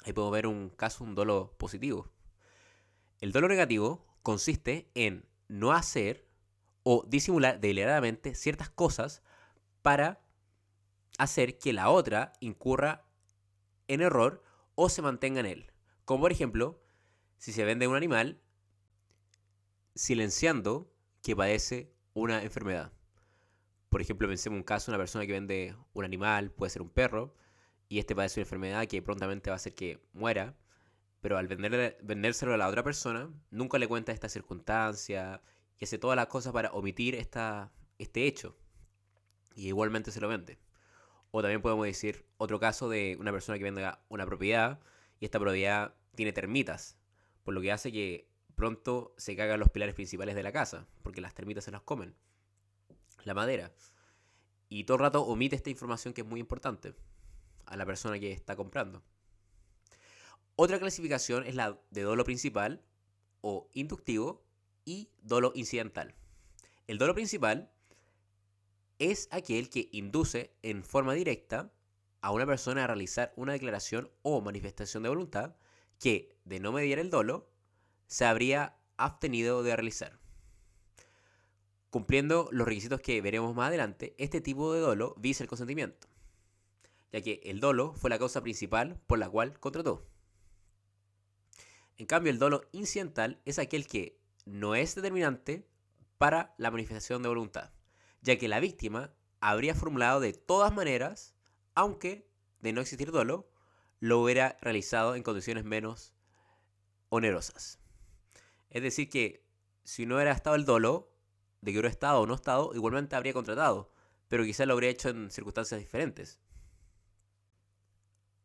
Ahí podemos ver un caso, un dolo positivo. El dolo negativo consiste en no hacer o disimular deliberadamente ciertas cosas para hacer que la otra incurra en error o se mantenga en él. Como por ejemplo, si se vende un animal silenciando que padece una enfermedad. Por ejemplo, pensemos un caso, una persona que vende un animal, puede ser un perro, y este padece una enfermedad que prontamente va a hacer que muera, pero al vendérselo a la otra persona, nunca le cuenta esta circunstancia y hace todas las cosas para omitir este hecho. Y igualmente se lo vende. O también podemos decir otro caso de una persona que vende una propiedad y esta propiedad tiene termitas, por lo que hace que pronto se cagan los pilares principales de la casa, porque las termitas se las comen, la madera. Y todo el rato omite esta información que es muy importante a la persona que está comprando. Otra clasificación es la de dolo principal o inductivo y dolo incidental. El dolo principal es aquel que induce en forma directa a una persona a realizar una declaración o manifestación de voluntad que, de no mediar el dolo, se habría abstenido de realizar. Cumpliendo los requisitos que veremos más adelante, este tipo de dolo vicia el consentimiento, ya que el dolo fue la causa principal por la cual contrató. En cambio, el dolo incidental es aquel que no es determinante para la manifestación de voluntad, ya que la víctima habría formulado de todas maneras, aunque de no existir dolo, lo hubiera realizado en condiciones menos onerosas. Es decir que si no hubiera estado el dolo, de que hubiera estado o no estado, igualmente habría contratado, pero quizás lo habría hecho en circunstancias diferentes.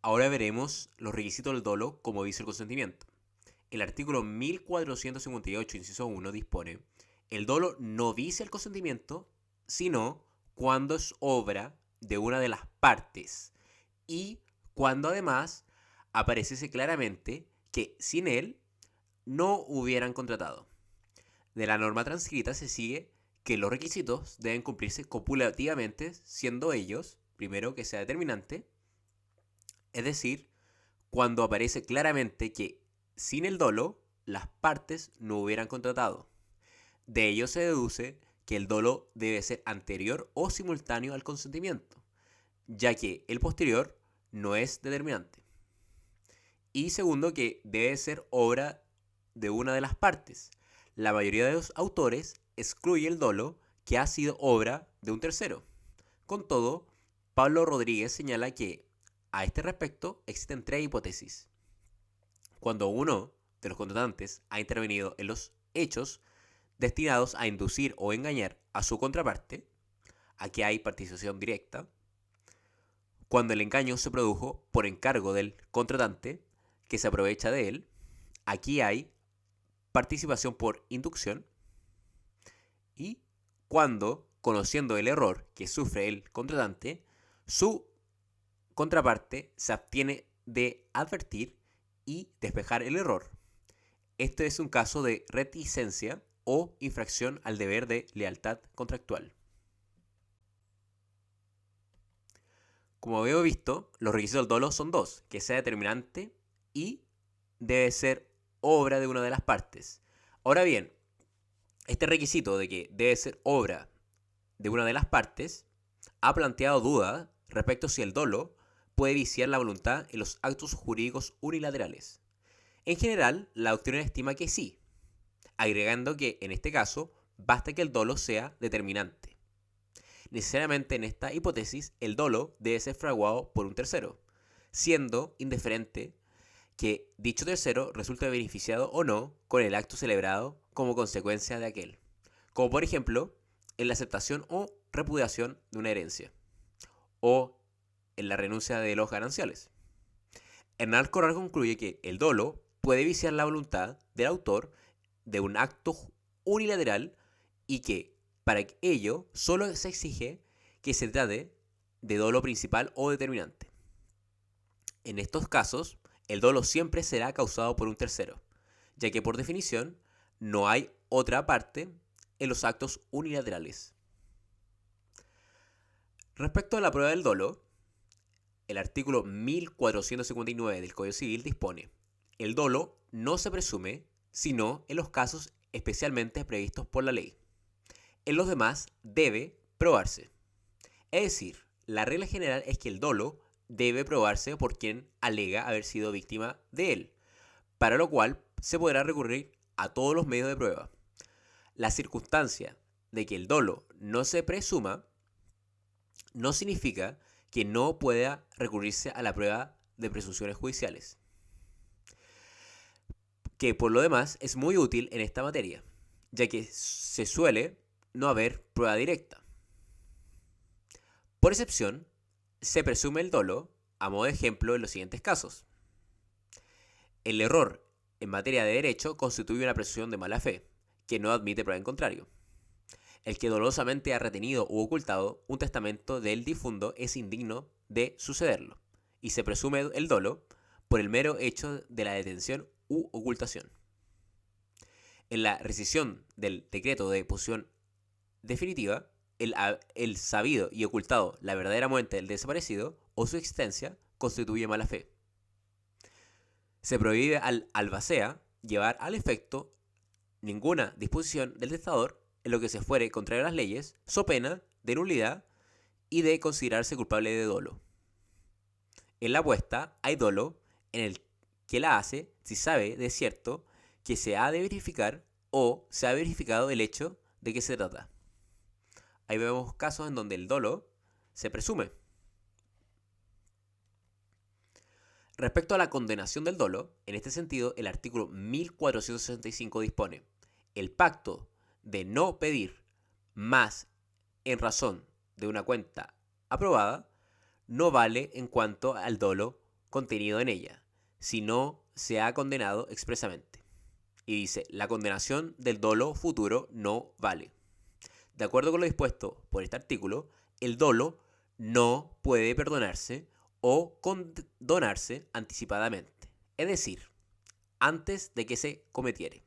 Ahora veremos los requisitos del dolo como vicia el consentimiento. El artículo 1458, inciso 1, dispone: el dolo no vicia el consentimiento, sino cuando es obra de una de las partes y cuando además apareciese claramente que sin él no hubieran contratado. De la norma transcrita se sigue que los requisitos deben cumplirse copulativamente, siendo ellos, primero, que sea determinante, es decir, cuando aparece claramente que sin el dolo las partes no hubieran contratado. De ello se deduce que el dolo debe ser anterior o simultáneo al consentimiento, ya que el posterior no es determinante. Y segundo, que debe ser obra de una de las partes. La mayoría de los autores excluye el dolo que ha sido obra de un tercero. Con todo, Pablo Rodríguez señala que a este respecto existen tres hipótesis. Cuando uno de los contratantes ha intervenido en los hechos destinados a inducir o engañar a su contraparte, aquí hay participación directa. Cuando el engaño se produjo por encargo del contratante que se aprovecha de él, aquí hay participación por inducción. Y cuando, conociendo el error que sufre el contratante, su contraparte se abstiene de advertir y despejar el error. Este es un caso de reticencia o infracción al deber de lealtad contractual. Como habíamos visto, los requisitos del dolo son dos: que sea determinante y debe ser obra de una de las partes. Ahora bien, este requisito de que debe ser obra de una de las partes ha planteado dudas respecto a si el dolo puede viciar la voluntad en los actos jurídicos unilaterales. En general, la doctrina estima que sí, agregando que en este caso basta que el dolo sea determinante. Necesariamente en esta hipótesis el dolo debe ser fraguado por un tercero, siendo indiferente que dicho tercero resulte beneficiado o no con el acto celebrado como consecuencia de aquel, como por ejemplo en la aceptación o repudiación de una herencia, o en la renuncia de los gananciales. Hernán Corral concluye que el dolo puede viciar la voluntad del autor de un acto unilateral y que, para ello, solo se exige que se trate de dolo principal o determinante. En estos casos, el dolo siempre será causado por un tercero, ya que por definición no hay otra parte en los actos unilaterales. Respecto a la prueba del dolo, el artículo 1459 del Código Civil dispone: el dolo no se presume sino en los casos especialmente previstos por la ley. En los demás debe probarse. Es decir, la regla general es que el dolo debe probarse por quien alega haber sido víctima de él, para lo cual se podrá recurrir a todos los medios de prueba. La circunstancia de que el dolo no se presuma no significa que no pueda recurrirse a la prueba de presunciones judiciales. que por lo demás es muy útil en esta materia, ya que se suele no haber prueba directa. Por excepción, se presume el dolo, a modo de ejemplo, en los siguientes casos. El error en materia de derecho constituye una presunción de mala fe, que no admite prueba en contrario. El que dolosamente ha retenido u ocultado un testamento del difunto es indigno de sucederlo, y se presume el dolo por el mero hecho de la detención u ocultación. En la rescisión del decreto de posesión definitiva, el sabido y ocultado la verdadera muerte del desaparecido o su existencia constituye mala fe. Se prohíbe al albacea llevar al efecto ninguna disposición del testador en lo que se fuere contrario a las leyes, so pena de nulidad y de considerarse culpable de dolo. En la apuesta hay dolo en el que la hace si sabe de cierto que se ha de verificar o se ha verificado el hecho de que se trata. Ahí vemos casos en donde el dolo se presume. Respecto a la condenación del dolo, en este sentido, el artículo 1465 dispone: el pacto de no pedir más en razón de una cuenta aprobada no vale en cuanto al dolo contenido en ella, si no se ha condenado expresamente. Y dice, la condenación del dolo futuro no vale. De acuerdo con lo dispuesto por este artículo, el dolo no puede perdonarse o condonarse anticipadamente, es decir, antes de que se cometiere.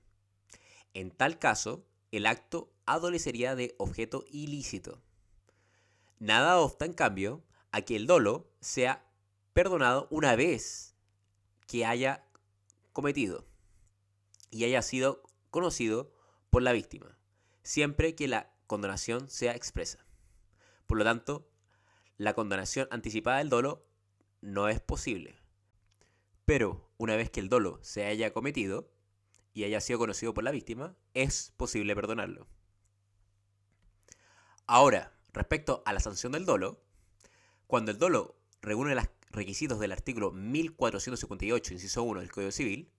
En tal caso, el acto adolecería de objeto ilícito. Nada obsta, en cambio, a que el dolo sea perdonado una vez que haya cometido y haya sido conocido por la víctima, siempre que la condonación sea expresa. Por lo tanto, la condonación anticipada del dolo no es posible. Pero una vez que el dolo se haya cometido y haya sido conocido por la víctima, es posible perdonarlo. Ahora, respecto a la sanción del dolo, cuando el dolo reúne los requisitos del artículo 1458, inciso 1 del Código Civil,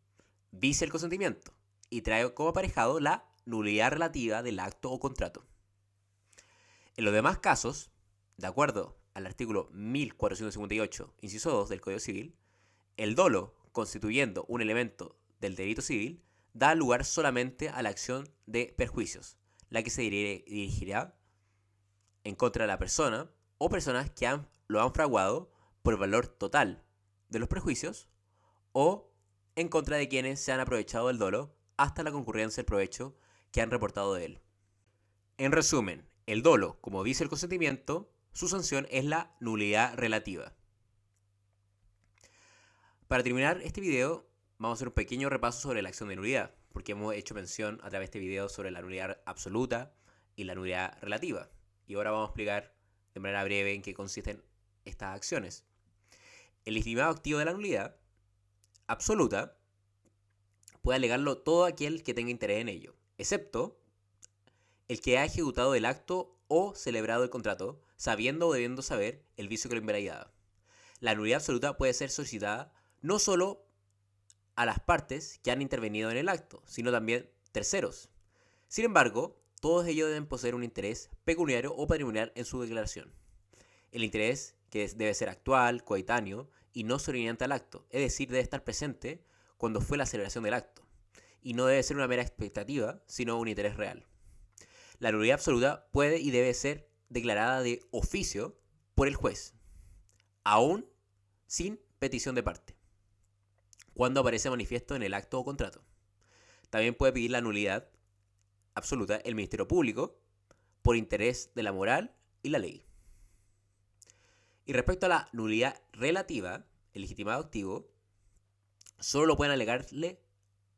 vicia el consentimiento y trae como aparejado la nulidad relativa del acto o contrato. En los demás casos, de acuerdo al artículo 1458, inciso 2 del Código Civil, el dolo, constituyendo un elemento del delito civil, da lugar solamente a la acción de perjuicios, la que se dirigirá en contra de la persona o personas que lo han fraguado por el valor total de los perjuicios o en contra de quienes se han aprovechado del dolo hasta la concurrencia del provecho que han reportado de él. En resumen, el dolo, como dice el consentimiento, su sanción es la nulidad relativa. Para terminar este video, vamos a hacer un pequeño repaso sobre la acción de nulidad, porque hemos hecho mención a través de este video sobre la nulidad absoluta y la nulidad relativa. Y ahora vamos a explicar de manera breve en qué consisten estas acciones. El legitimado activo de la nulidad absoluta puede alegarlo todo aquel que tenga interés en ello, excepto el que ha ejecutado el acto o celebrado el contrato, sabiendo o debiendo saber el vicio que lo invalidaba. La nulidad absoluta puede ser solicitada no solo a las partes que han intervenido en el acto, sino también terceros. Sin embargo, todos ellos deben poseer un interés pecuniario o patrimonial en su declaración. El interés que debe ser actual, coetáneo y no sobreviviente al acto, es decir, debe estar presente cuando fue la celebración del acto, y no debe ser una mera expectativa, sino un interés real. La nulidad absoluta puede y debe ser declarada de oficio por el juez, aún sin petición de parte, cuando aparece manifiesto en el acto o contrato. También puede pedir la nulidad absoluta el Ministerio Público por interés de la moral y la ley. Y respecto a la nulidad relativa, el legitimado activo solo lo pueden alegarle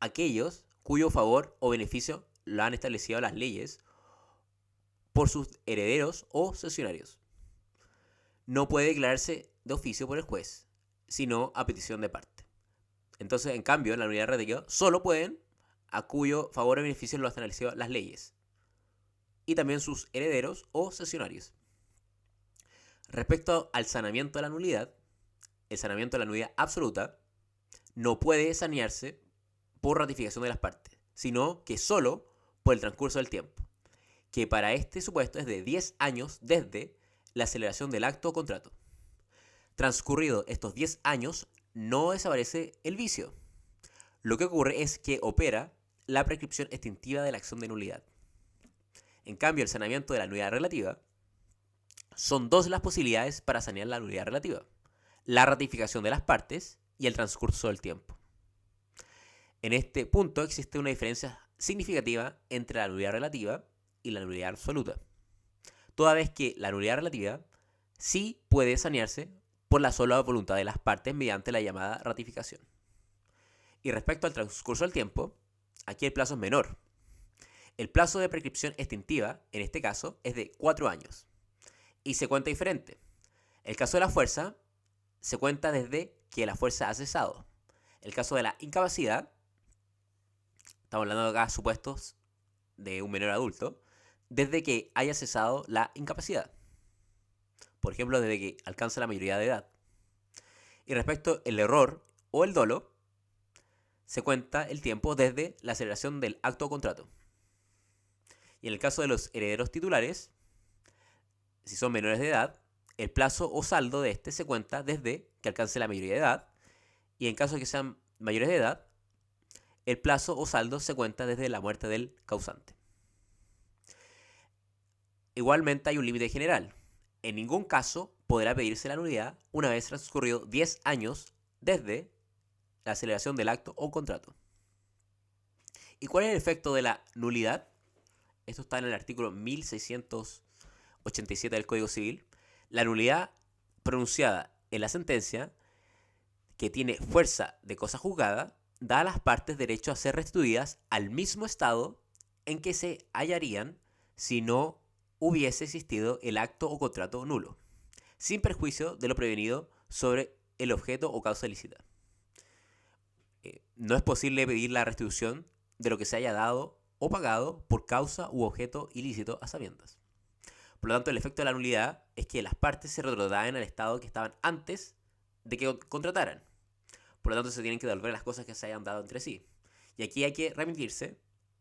aquellos cuyo favor o beneficio lo han establecido las leyes por sus herederos o cesionarios. No puede declararse de oficio por el juez, sino a petición de parte. Entonces, en cambio, en la nulidad relativa solo pueden a cuyo favor o beneficio lo han establecido las leyes, y también sus herederos o cesionarios. Respecto al sanamiento de la nulidad, el sanamiento de la nulidad absoluta no puede sanearse por ratificación de las partes, sino que solo por el transcurso del tiempo, que para este supuesto es de 10 años desde la celebración del acto o contrato. Transcurridos estos 10 años, no desaparece el vicio. Lo que ocurre es que opera la prescripción extintiva de la acción de nulidad. En cambio, el saneamiento de la nulidad relativa son dos las posibilidades para sanear la nulidad relativa: la ratificación de las partes y el transcurso del tiempo. En este punto existe una diferencia significativa entre la nulidad relativa y la nulidad absoluta, toda vez que la nulidad relativa sí puede sanearse por la sola voluntad de las partes mediante la llamada ratificación. Y respecto al transcurso del tiempo, aquí el plazo es menor. El plazo de prescripción extintiva, en este caso, es de 4 años. Y se cuenta diferente. El caso de la fuerza se cuenta desde que la fuerza ha cesado. El caso de la incapacidad, estamos hablando acá de supuestos de un menor adulto, desde que haya cesado la incapacidad. Por ejemplo, desde que alcanza la mayoría de edad. Y respecto al error o el dolo, se cuenta el tiempo desde la celebración del acto o contrato. Y en el caso de los herederos titulares, si son menores de edad, el plazo o saldo de este se cuenta desde que alcance la mayoría de edad. Y en caso de que sean mayores de edad, el plazo o saldo se cuenta desde la muerte del causante. Igualmente hay un límite general. En ningún caso podrá pedirse la nulidad una vez transcurrido 10 años desde la celebración del acto o contrato. ¿Y cuál es el efecto de la nulidad? Esto está en el artículo 1687 del Código Civil. La nulidad pronunciada en la sentencia, que tiene fuerza de cosa juzgada, da a las partes derecho a ser restituidas al mismo estado en que se hallarían si no hubiese existido el acto o contrato nulo, sin perjuicio de lo prevenido sobre el objeto o causa ilícita. No es posible pedir la restitución de lo que se haya dado o pagado por causa u objeto ilícito a sabiendas. Por lo tanto, el efecto de la nulidad es que las partes se retrotraen al estado que estaban antes de que contrataran. Por lo tanto, se tienen que devolver las cosas que se hayan dado entre sí. Y aquí hay que remitirse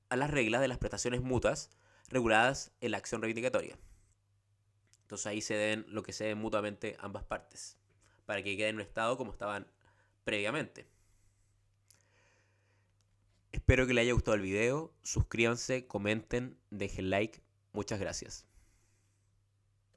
a las reglas de las prestaciones mutuas reguladas en la acción reivindicatoria. Entonces ahí se den lo que se den mutuamente ambas partes, para que queden en un estado como estaban previamente. Espero que les haya gustado el video. Suscríbanse, comenten, dejen like. Muchas gracias.